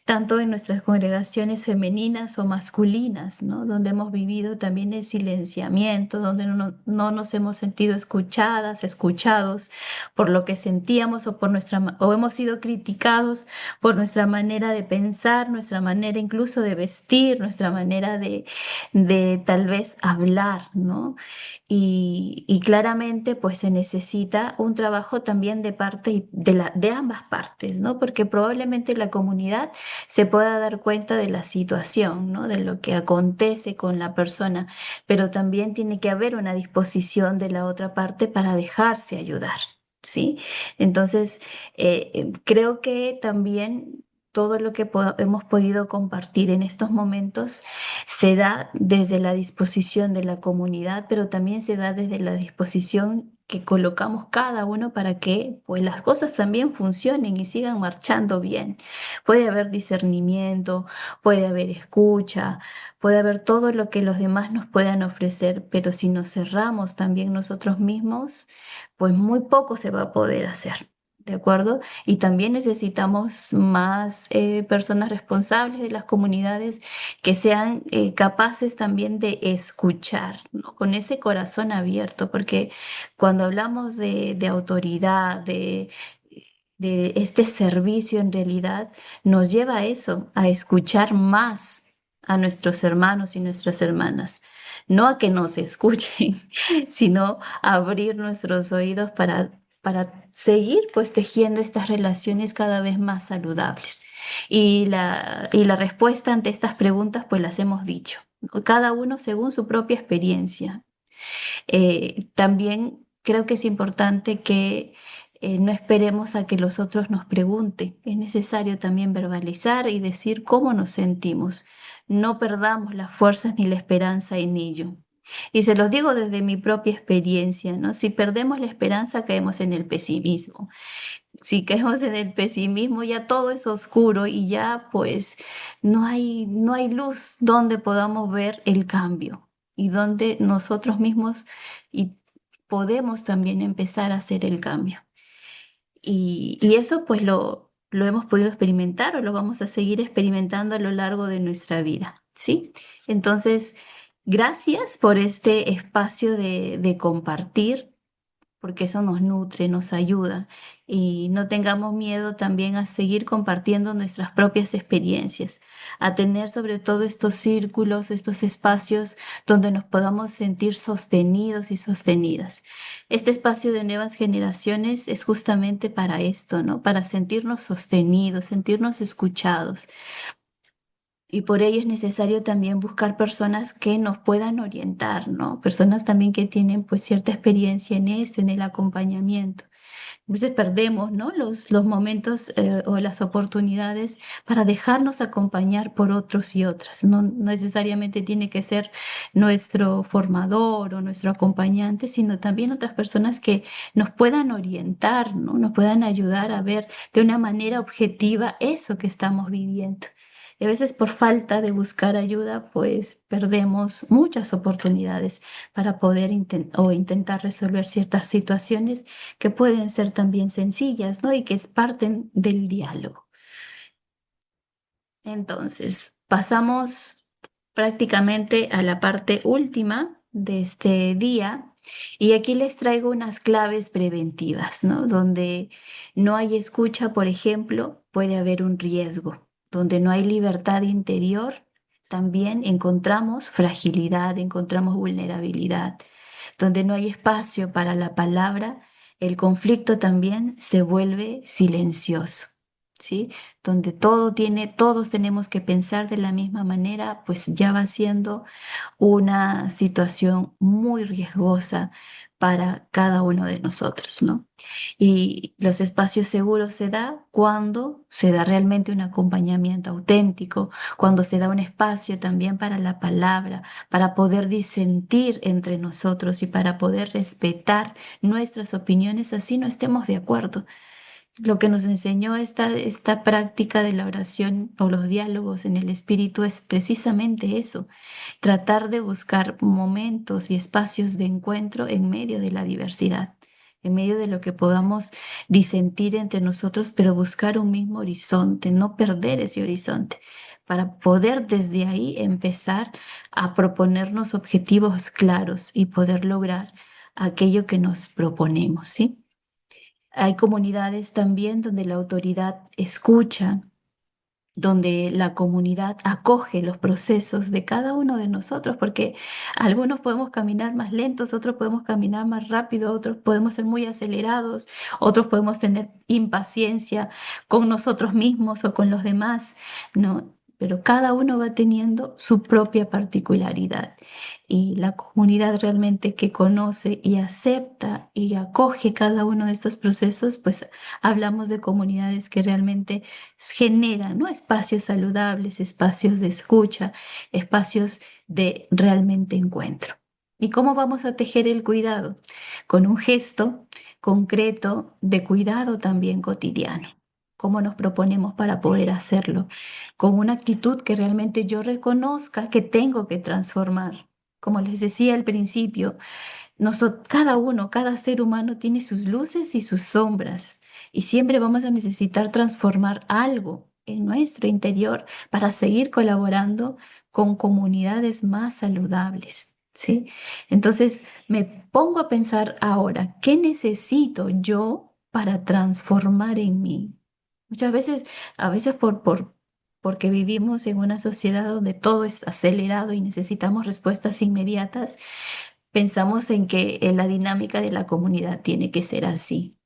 tanto en nuestras congregaciones femeninas o masculinas, ¿no? Donde hemos vivido también el silenciamiento, donde no nos hemos sentido escuchadas, escuchados por lo que sentíamos o hemos sido criticados por nuestra manera de pensar, nuestra manera incluso de vestir, nuestra manera de tal vez hablar, ¿no? Y claramente pues se necesita un trabajo también de de ambas partes, ¿no? Porque probablemente la comunidad se pueda dar cuenta de la situación, ¿no? De lo que acontece con la persona, pero también tiene que haber una disposición de la otra parte para dejarse ayudar. ¿Sí? Entonces, creo que también todo lo que hemos podido compartir en estos momentos se da desde la disposición de la comunidad, pero también se da desde la disposición que colocamos cada uno para que pues, las cosas también funcionen y sigan marchando bien. Puede haber discernimiento, puede haber escucha, puede haber todo lo que los demás nos puedan ofrecer, pero si nos cerramos también nosotros mismos, pues muy poco se va a poder hacer. ¿De acuerdo? Y también necesitamos más personas responsables de las comunidades que sean capaces también de escuchar, ¿no? Con ese corazón abierto, porque cuando hablamos de autoridad, de este servicio en realidad, nos lleva a eso, a escuchar más a nuestros hermanos y nuestras hermanas. No a que nos escuchen, sino a abrir nuestros oídos para seguir pues tejiendo estas relaciones cada vez más saludables. Y la respuesta ante estas preguntas pues las hemos dicho, ¿no? Cada uno según su propia experiencia. También creo que es importante que no esperemos a que los otros nos pregunten. Es necesario también verbalizar y decir cómo nos sentimos. No perdamos las fuerzas ni la esperanza en ello. Y se los digo desde mi propia experiencia, ¿no? Si perdemos la esperanza, caemos en el pesimismo. Si caemos en el pesimismo, ya todo es oscuro y ya pues no hay luz donde podamos ver el cambio y donde nosotros mismos y podemos también empezar a hacer el cambio. Y eso pues lo hemos podido experimentar o lo vamos a seguir experimentando a lo largo de nuestra vida, ¿sí? Entonces, gracias por este espacio de compartir porque eso nos nutre, nos ayuda y no tengamos miedo también a seguir compartiendo nuestras propias experiencias, a tener sobre todo estos círculos, estos espacios donde nos podamos sentir sostenidos y sostenidas. Este espacio de nuevas generaciones es justamente para esto, ¿no? Para sentirnos sostenidos, sentirnos escuchados. Y por ello es necesario también buscar personas que nos puedan orientar, ¿no? Personas también que tienen pues cierta experiencia en esto, en el acompañamiento. A veces perdemos, ¿no? Los momentos o las oportunidades para dejarnos acompañar por otros y otras. No necesariamente tiene que ser nuestro formador o nuestro acompañante, sino también otras personas que nos puedan orientar, ¿no? Nos puedan ayudar a ver de una manera objetiva eso que estamos viviendo. Y a veces por falta de buscar ayuda, pues perdemos muchas oportunidades para poder intentar resolver ciertas situaciones que pueden ser también sencillas, ¿no? Y que parten del diálogo. Entonces, pasamos prácticamente a la parte última de este día. Y aquí les traigo unas claves preventivas, ¿no? Donde no hay escucha, por ejemplo, puede haber un riesgo. Donde no hay libertad interior, también encontramos fragilidad, encontramos vulnerabilidad. Donde no hay espacio para la palabra, el conflicto también se vuelve silencioso, ¿sí? Donde todos tenemos que pensar de la misma manera, pues ya va siendo una situación muy riesgosa para cada uno de nosotros, ¿no? Y los espacios seguros se da cuando se da realmente un acompañamiento auténtico, cuando se da un espacio también para la palabra, para poder disentir entre nosotros y para poder respetar nuestras opiniones, así no estemos de acuerdo. Lo que nos enseñó esta práctica de la oración o los diálogos en el espíritu es precisamente eso, tratar de buscar momentos y espacios de encuentro en medio de la diversidad, en medio de lo que podamos disentir entre nosotros, pero buscar un mismo horizonte, no perder ese horizonte, para poder desde ahí empezar a proponernos objetivos claros y poder lograr aquello que nos proponemos, ¿sí? Hay comunidades también donde la autoridad escucha, donde la comunidad acoge los procesos de cada uno de nosotros, porque algunos podemos caminar más lentos, otros podemos caminar más rápido, otros podemos ser muy acelerados, otros podemos tener impaciencia con nosotros mismos o con los demás, ¿no? Pero cada uno va teniendo su propia particularidad y la comunidad realmente que conoce y acepta y acoge cada uno de estos procesos, pues hablamos de comunidades que realmente generan, ¿no? Espacios saludables, espacios de escucha, espacios de realmente encuentro. ¿Y cómo vamos a tejer el cuidado? Con un gesto concreto de cuidado también cotidiano. ¿Cómo nos proponemos para poder hacerlo? Con una actitud que realmente yo reconozca que tengo que transformar. Como les decía al principio, cada uno, cada ser humano tiene sus luces y sus sombras y siempre vamos a necesitar transformar algo en nuestro interior para seguir colaborando con comunidades más saludables, ¿sí? Entonces me pongo a pensar ahora, ¿qué necesito yo para transformar en mí? Muchas veces, a veces porque vivimos en una sociedad donde todo es acelerado y necesitamos respuestas inmediatas, pensamos en que la dinámica de la comunidad tiene que ser así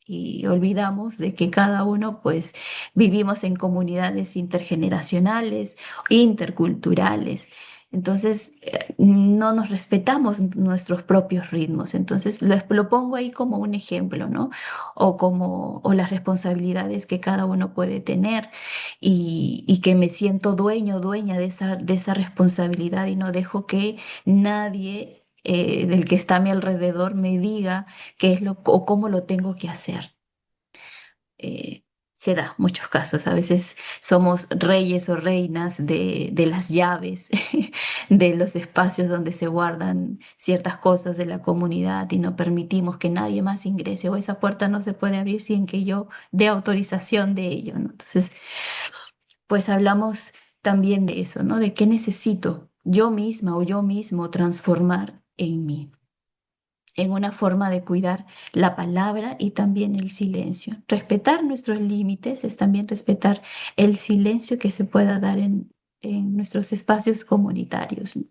y olvidamos de que cada uno pues vivimos en comunidades intergeneracionales, interculturales. Entonces, no nos respetamos nuestros propios ritmos. Entonces, lo pongo ahí como un ejemplo, ¿no? O las responsabilidades que cada uno puede tener y que me siento dueño, dueña de esa responsabilidad y no dejo que nadie del que está a mi alrededor me diga qué es o cómo lo tengo que hacer. Se da muchos casos, a veces somos reyes o reinas de las llaves, de los espacios donde se guardan ciertas cosas de la comunidad y no permitimos que nadie más ingrese o esa puerta no se puede abrir sin que yo dé autorización de ello, ¿no? Entonces, pues hablamos también de eso, ¿no? De qué necesito yo misma o yo mismo transformar en mí, en una forma de cuidar la palabra y también el silencio. Respetar nuestros límites es también respetar el silencio que se pueda dar en nuestros espacios comunitarios, ¿no?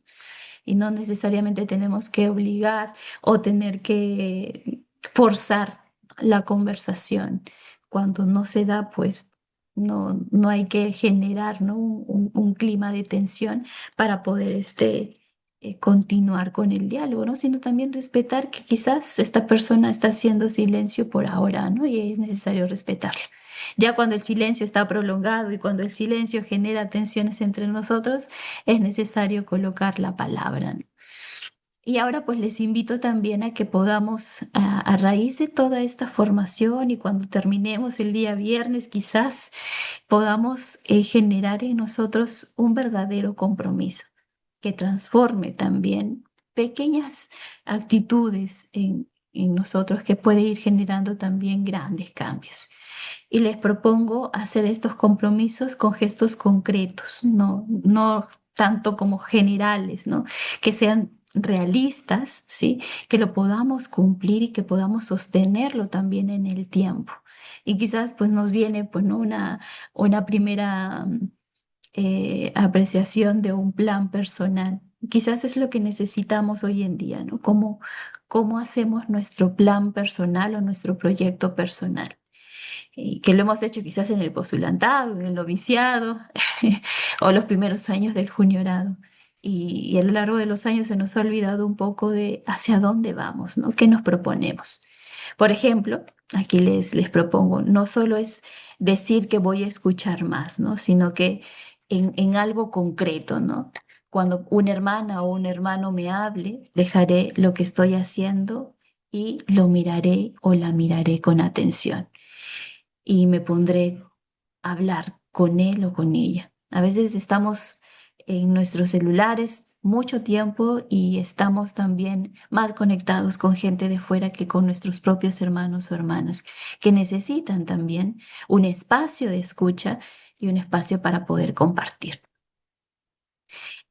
Y no necesariamente tenemos que obligar o tener que forzar la conversación. Cuando no se da, pues no hay que generar, ¿no? Un clima de tensión para poder continuar con el diálogo, ¿no? Sino también respetar que quizás esta persona está haciendo silencio por ahora, ¿no? Y es necesario respetarlo. Ya cuando el silencio está prolongado y cuando el silencio genera tensiones entre nosotros, es necesario colocar la palabra, ¿no? Y ahora pues les invito también a que podamos, a raíz de toda esta formación y cuando terminemos el día viernes, quizás podamos generar en nosotros un verdadero compromiso que transforme también pequeñas actitudes en nosotros que puede ir generando también grandes cambios. Y les propongo hacer estos compromisos con gestos concretos, no tanto como generales, ¿no? Que sean realistas, ¿sí? Que lo podamos cumplir y que podamos sostenerlo también en el tiempo. Y quizás pues nos viene pues, ¿no? una primera apreciación de un plan personal. Quizás es lo que necesitamos hoy en día, ¿no? ¿Cómo hacemos nuestro plan personal o nuestro proyecto personal? Y que lo hemos hecho quizás en el postulantado, en el noviciado o los primeros años del juniorado. Y a lo largo de los años se nos ha olvidado un poco de hacia dónde vamos, ¿no? ¿Qué nos proponemos? Por ejemplo, aquí les propongo, no solo es decir que voy a escuchar más, ¿no? Sino que en algo concreto, ¿no? Cuando una hermana o un hermano me hable, dejaré lo que estoy haciendo y lo miraré o la miraré con atención y me pondré a hablar con él o con ella. A veces estamos en nuestros celulares mucho tiempo y estamos también más conectados con gente de fuera que con nuestros propios hermanos o hermanas, que necesitan también un espacio de escucha y un espacio para poder compartir.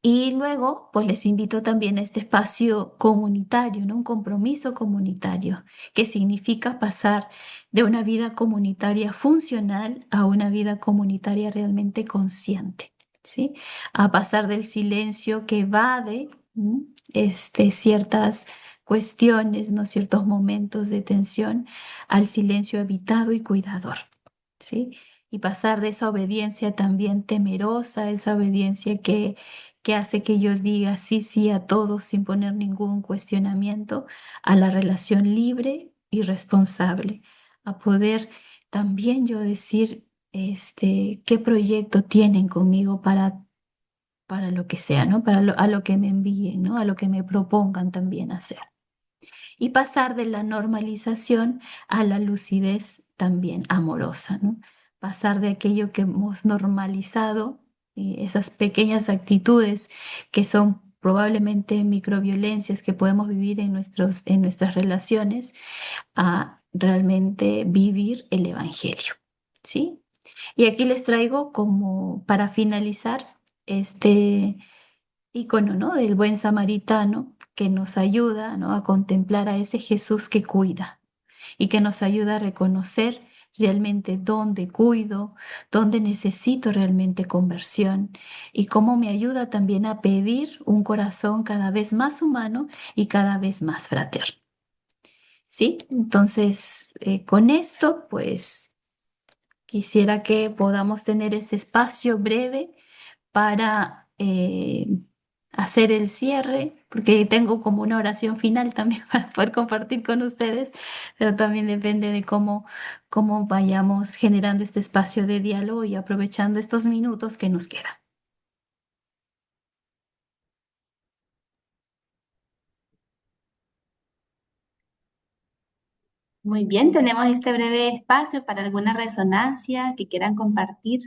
Y luego, pues les invito también a este espacio comunitario, ¿no? Un compromiso comunitario, que significa pasar de una vida comunitaria funcional a una vida comunitaria realmente consciente, ¿sí? A pasar del silencio que evade, ciertas cuestiones, ¿no? Ciertos momentos de tensión, al silencio habitado y cuidador, ¿sí? Y pasar de esa obediencia también temerosa, esa obediencia que hace que yo diga sí, sí a todo sin poner ningún cuestionamiento, a la relación libre y responsable, a poder también yo decir qué proyecto tienen conmigo para lo que sea, ¿no? A lo que me envíen, ¿no? A lo que me propongan también hacer. Y pasar de la normalización a la lucidez también amorosa, ¿no? Pasar de aquello que hemos normalizado, y esas pequeñas actitudes que son probablemente microviolencias que podemos vivir en nuestras relaciones, a realmente vivir el Evangelio, ¿sí? Y aquí les traigo como para finalizar este icono, ¿no? Del buen samaritano que nos ayuda, ¿no? A contemplar a ese Jesús que cuida y que nos ayuda a reconocer realmente dónde cuido, dónde necesito realmente conversión y cómo me ayuda también a pedir un corazón cada vez más humano y cada vez más fraterno. ¿Sí? Entonces, con esto, pues quisiera que podamos tener ese espacio breve para hacer el cierre, porque tengo como una oración final también para poder compartir con ustedes, pero también depende de cómo vayamos generando este espacio de diálogo y aprovechando estos minutos que nos quedan. Muy bien, tenemos este breve espacio para alguna resonancia que quieran compartir.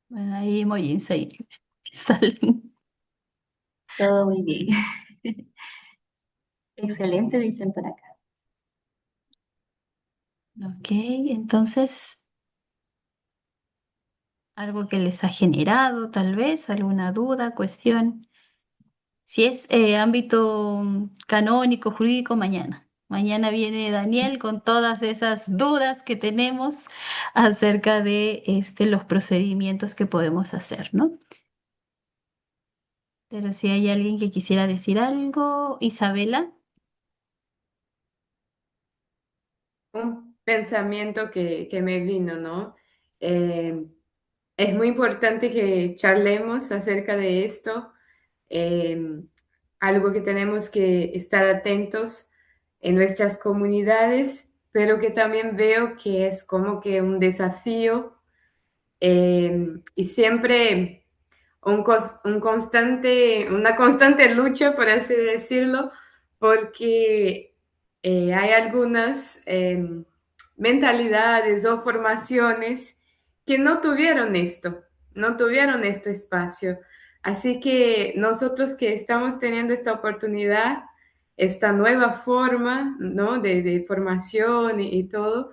Bueno, hay emojis ahí que salen. Todo muy bien. Excelente, dicen por acá. Ok, entonces, algo que les ha generado, tal vez, alguna duda, cuestión. Si es ámbito canónico, jurídico, mañana. Mañana viene Daniel con todas esas dudas que tenemos acerca de los procedimientos que podemos hacer, ¿no? Pero si hay alguien que quisiera decir algo, Isabela. Un pensamiento que me vino, ¿no? Eh, es muy importante que charlemos acerca de esto, algo que tenemos que estar atentos en nuestras comunidades, pero que también veo que es como que un desafío y siempre una constante lucha, por así decirlo, porque hay algunas mentalidades o formaciones que no tuvieron este espacio. Así que nosotros que estamos teniendo esta oportunidad, esta nueva forma, ¿no? de formación y todo,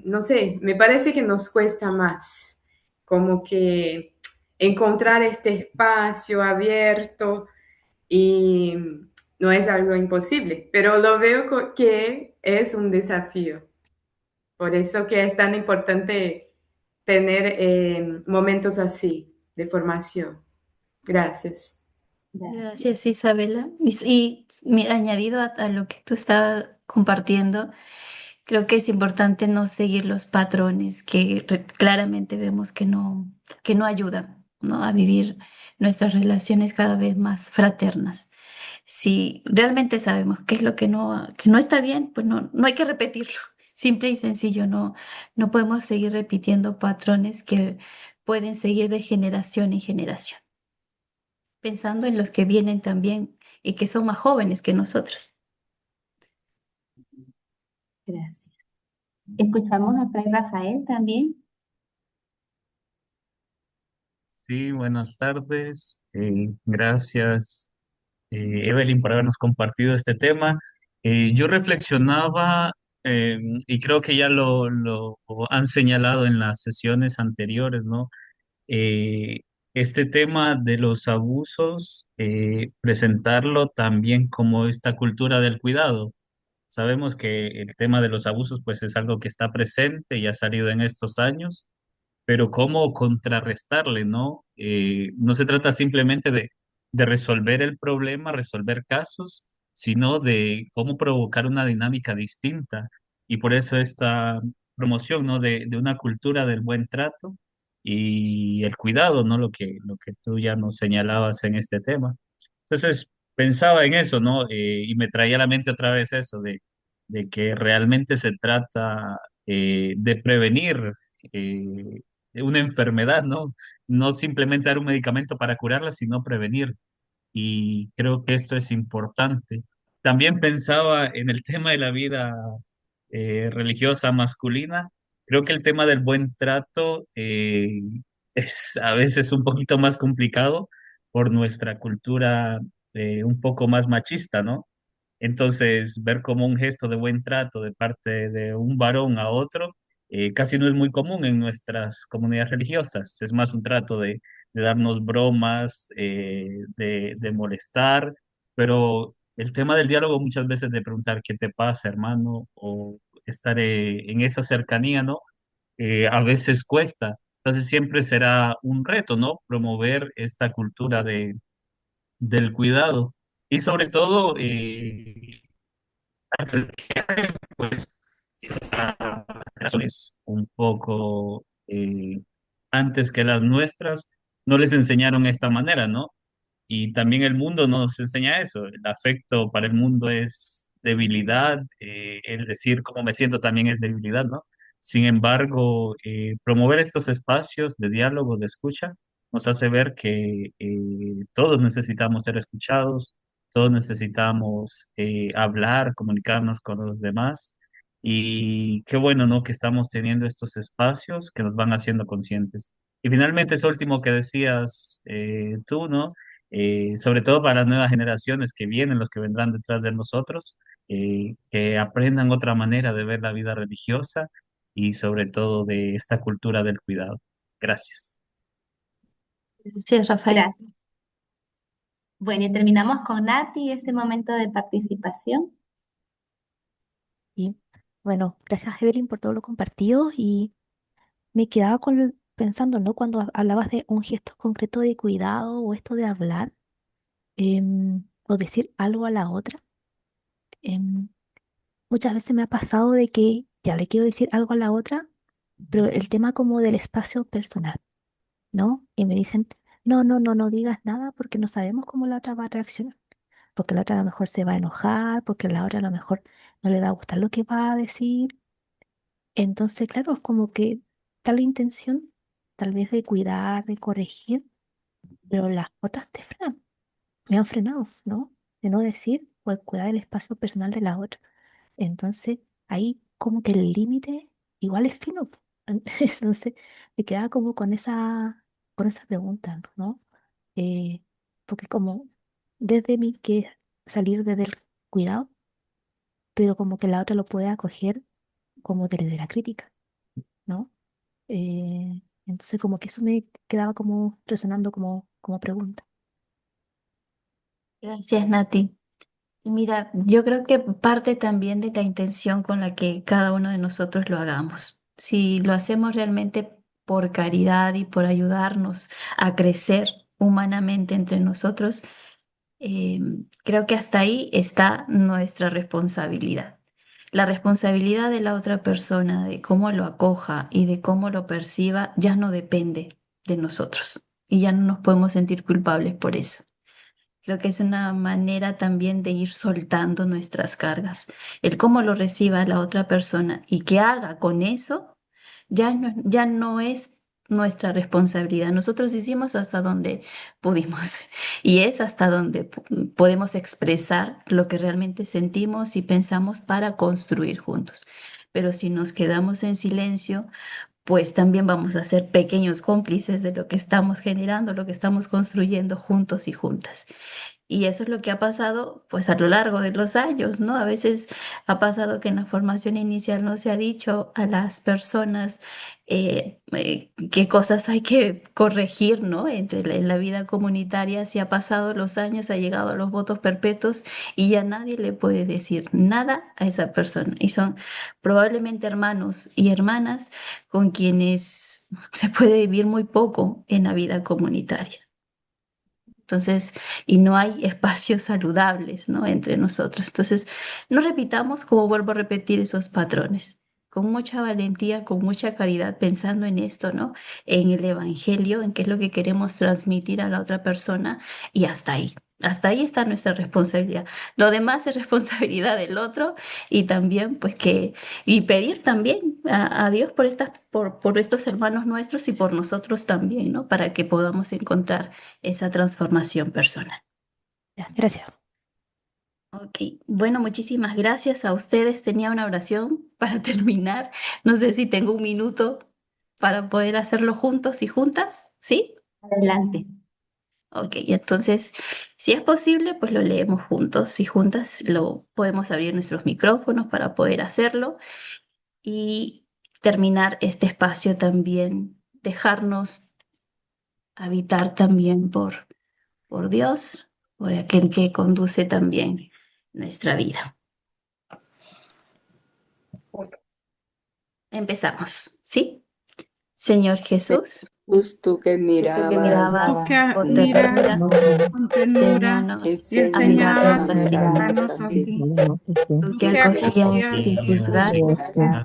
no sé, me parece que nos cuesta más. como que encontrar este espacio abierto y no es algo imposible, pero lo veo que es un desafío. Por eso que es tan importante tener momentos así de formación. Gracias. Gracias, Isabela. Añadido a lo que tú estabas compartiendo, creo que es importante no seguir los patrones que claramente vemos que no ayudan, ¿no? A vivir nuestras relaciones cada vez más fraternas. Si realmente sabemos qué es lo que no está bien, pues no hay que repetirlo. Simple y sencillo, no podemos seguir repitiendo patrones que pueden seguir de generación en generación, pensando en los que vienen también y que son más jóvenes que nosotros. Gracias. Escuchamos a Fray Rafael también. Sí, buenas tardes. Gracias, Evelyn, por habernos compartido este tema. Yo reflexionaba, y creo que ya lo han señalado en las sesiones anteriores, ¿no? Eh, este tema de los abusos, presentarlo también como esta cultura del cuidado. Sabemos que el tema de los abusos, pues, es algo que está presente y ha salido en estos años, pero cómo contrarrestarle, ¿no? No se trata simplemente de resolver el problema, resolver casos, sino de cómo provocar una dinámica distinta. Y por eso esta promoción, ¿no? De una cultura del buen trato y el cuidado, ¿no? Lo que tú ya nos señalabas en este tema. Entonces, pensaba en eso, ¿no? Y me traía a la mente otra vez eso de que realmente se trata de prevenir eh, una enfermedad, ¿no? No simplemente dar un medicamento para curarla, sino prevenir. Y creo que esto es importante. También pensaba en el tema de la vida religiosa masculina. Creo que el tema del buen trato es a veces un poquito más complicado por nuestra cultura un poco más machista, ¿no? Entonces, ver como un gesto de buen trato de parte de un varón a otro casi no es muy común en nuestras comunidades religiosas. Es más un trato de darnos bromas, de molestar, pero el tema del diálogo muchas veces de preguntar qué te pasa, hermano, o estar en esa cercanía, ¿no? A veces cuesta. Entonces siempre será un reto, ¿no? Promover esta cultura del cuidado. Y sobre todo, pues, razones un poco antes que las nuestras, no les enseñaron esta manera, ¿no? Y también el mundo nos enseña eso. El afecto para el mundo es debilidad, el decir cómo me siento también es debilidad, ¿no? Sin embargo, promover estos espacios de diálogo, de escucha, nos hace ver que todos necesitamos ser escuchados, todos necesitamos hablar, comunicarnos con los demás. Y qué bueno, ¿no? Que estamos teniendo estos espacios que nos van haciendo conscientes. Y finalmente, eso último que decías tú, ¿no? Sobre todo para las nuevas generaciones que vienen, los que vendrán detrás de nosotros, que aprendan otra manera de ver la vida religiosa y sobre todo de esta cultura del cuidado. Gracias. Gracias, Rafael. Gracias. Bueno, y terminamos con Nati este momento de participación. Y bueno, gracias Evelyn por todo lo compartido y me quedaba pensando, ¿no? Cuando hablabas de un gesto concreto de cuidado o esto de hablar o decir algo a la otra. em, Muchas veces me ha pasado de que ya le quiero decir algo a la otra, pero el tema como del espacio personal, ¿no? Y me dicen, no digas nada porque no sabemos cómo la otra va a reaccionar. Porque la otra a lo mejor se va a enojar, porque la otra a lo mejor no le va a gustar lo que va a decir. Entonces, claro, es como que tal la intención, tal vez de cuidar, de corregir, pero las otras te frenan, me han frenado, ¿no? De no decir o de cuidar el espacio personal de la otra. Entonces, ahí como que el límite igual es fino. Entonces, me quedaba como con esa pregunta, ¿no? Eh, Porque como desde mí que salir desde el cuidado, pero como que la otra lo puede acoger como desde la crítica, ¿no? Entonces como que eso me quedaba como resonando como pregunta. Gracias, Nati. Y mira, yo creo que parte también de la intención con la que cada uno de nosotros lo hagamos. Si lo hacemos realmente por caridad y por ayudarnos a crecer humanamente entre nosotros, eh, creo que hasta ahí está nuestra responsabilidad. La responsabilidad de la otra persona, de cómo lo acoja y de cómo lo perciba, ya no depende de nosotros y ya no nos podemos sentir culpables por eso. Creo que es una manera también de ir soltando nuestras cargas. El cómo lo reciba la otra persona y qué haga con eso ya no es nuestra responsabilidad. Nosotros hicimos hasta donde pudimos y es hasta donde podemos expresar lo que realmente sentimos y pensamos para construir juntos. Pero si nos quedamos en silencio, pues también vamos a ser pequeños cómplices de lo que estamos generando, lo que estamos construyendo juntos y juntas. Y eso es lo que ha pasado, pues a lo largo de los años, ¿no? A veces ha pasado que en la formación inicial no se ha dicho a las personas qué cosas hay que corregir, ¿no? En la vida comunitaria, si ha pasado los años, ha llegado a los votos perpetuos y ya nadie le puede decir nada a esa persona. Y son probablemente hermanos y hermanas con quienes se puede vivir muy poco en la vida comunitaria. Entonces, y no hay espacios saludables, ¿no? Entre nosotros. Entonces, no repitamos, como vuelvo a repetir, esos patrones. Con mucha valentía, con mucha caridad, pensando en esto, ¿no? En el Evangelio, en qué es lo que queremos transmitir a la otra persona y hasta ahí. Hasta ahí está nuestra responsabilidad. Lo demás es responsabilidad del otro y también, pues y pedir también a Dios por estos hermanos nuestros y por nosotros también, ¿no? Para que podamos encontrar esa transformación personal. Ya, gracias. Ok, bueno, muchísimas gracias a ustedes. Tenía una oración para terminar. No sé si tengo un minuto para poder hacerlo juntos y juntas, ¿sí? Adelante. Ok, entonces, si es posible, pues lo leemos juntos y juntas. Lo podemos abrir nuestros micrófonos para poder hacerlo y terminar este espacio también, dejarnos habitar también por Dios, por aquel que conduce también nuestra vida. Empezamos, ¿sí? Señor Jesús, Justo que tú que mirabas Tú mirabas que con ternura, miras con ternura enséñanos y a enseñabas mirarnos a así. mirarnos así. Tú Tú que que acogías acogías sin sin juzgar, juzgar,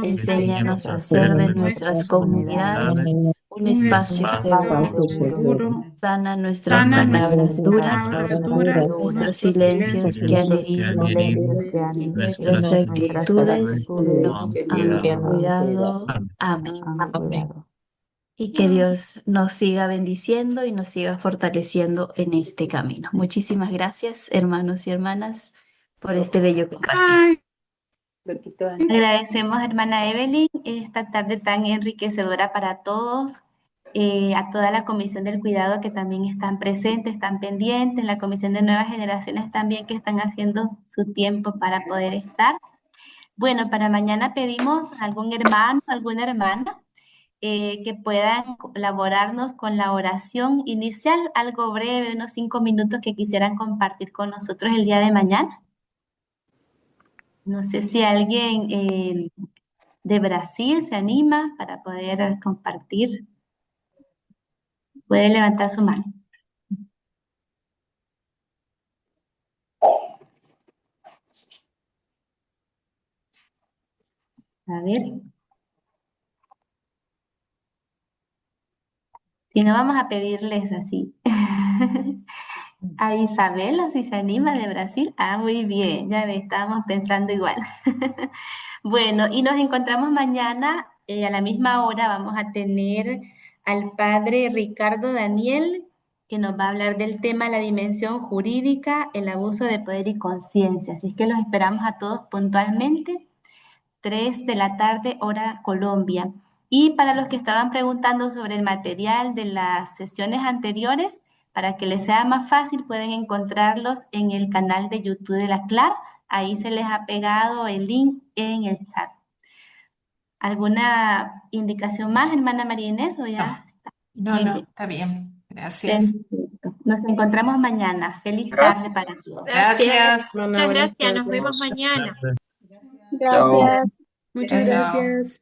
enséñanos a hacer hacer de de nuestras nuestras comunidades comunidades un un espacio espacio seguro. seguro. Sana nuestras Sana nuestras palabras duras, palabras duras, nuestros nuestros silencios que han silencios, herido, nuestras actitudes han cuidado. Amén. Y que Dios nos siga bendiciendo y nos siga fortaleciendo en este camino. Muchísimas gracias, hermanos y hermanas, por este bello compartir. Agradecemos, hermana Evelyn, esta tarde tan enriquecedora para todos, a toda la Comisión del Cuidado que también están presentes, están pendientes, la Comisión de Nuevas Generaciones también que están haciendo su tiempo para poder estar. Bueno, para mañana pedimos a algún hermano, alguna hermana, que puedan colaborarnos con la oración inicial, algo breve, unos 5 minutos que quisieran compartir con nosotros el día de mañana. No sé si alguien de Brasil se anima para poder compartir. Puede levantar su mano. A ver. Si no, vamos a pedirles así. A Isabela, si se anima de Brasil. Ah, muy bien, ya ve, estábamos pensando igual. Bueno, y nos encontramos mañana a la misma hora. Vamos a tener al padre Ricardo Daniel, que nos va a hablar del tema la dimensión jurídica, el abuso de poder y conciencia. Así es que los esperamos a todos puntualmente, 3 de la tarde, hora Colombia. Y para los que estaban preguntando sobre el material de las sesiones anteriores, para que les sea más fácil, pueden encontrarlos en el canal de YouTube de la CLAR. Ahí se les ha pegado el link en el chat. ¿Alguna indicación más, hermana María Inés, o ya está? No, Muy no, bien. está bien. Gracias. Perfecto. Nos encontramos mañana. Feliz tarde para todos. Gracias. Muchas gracias, nos vemos mañana. Chao. Gracias. Muchas Chao. gracias.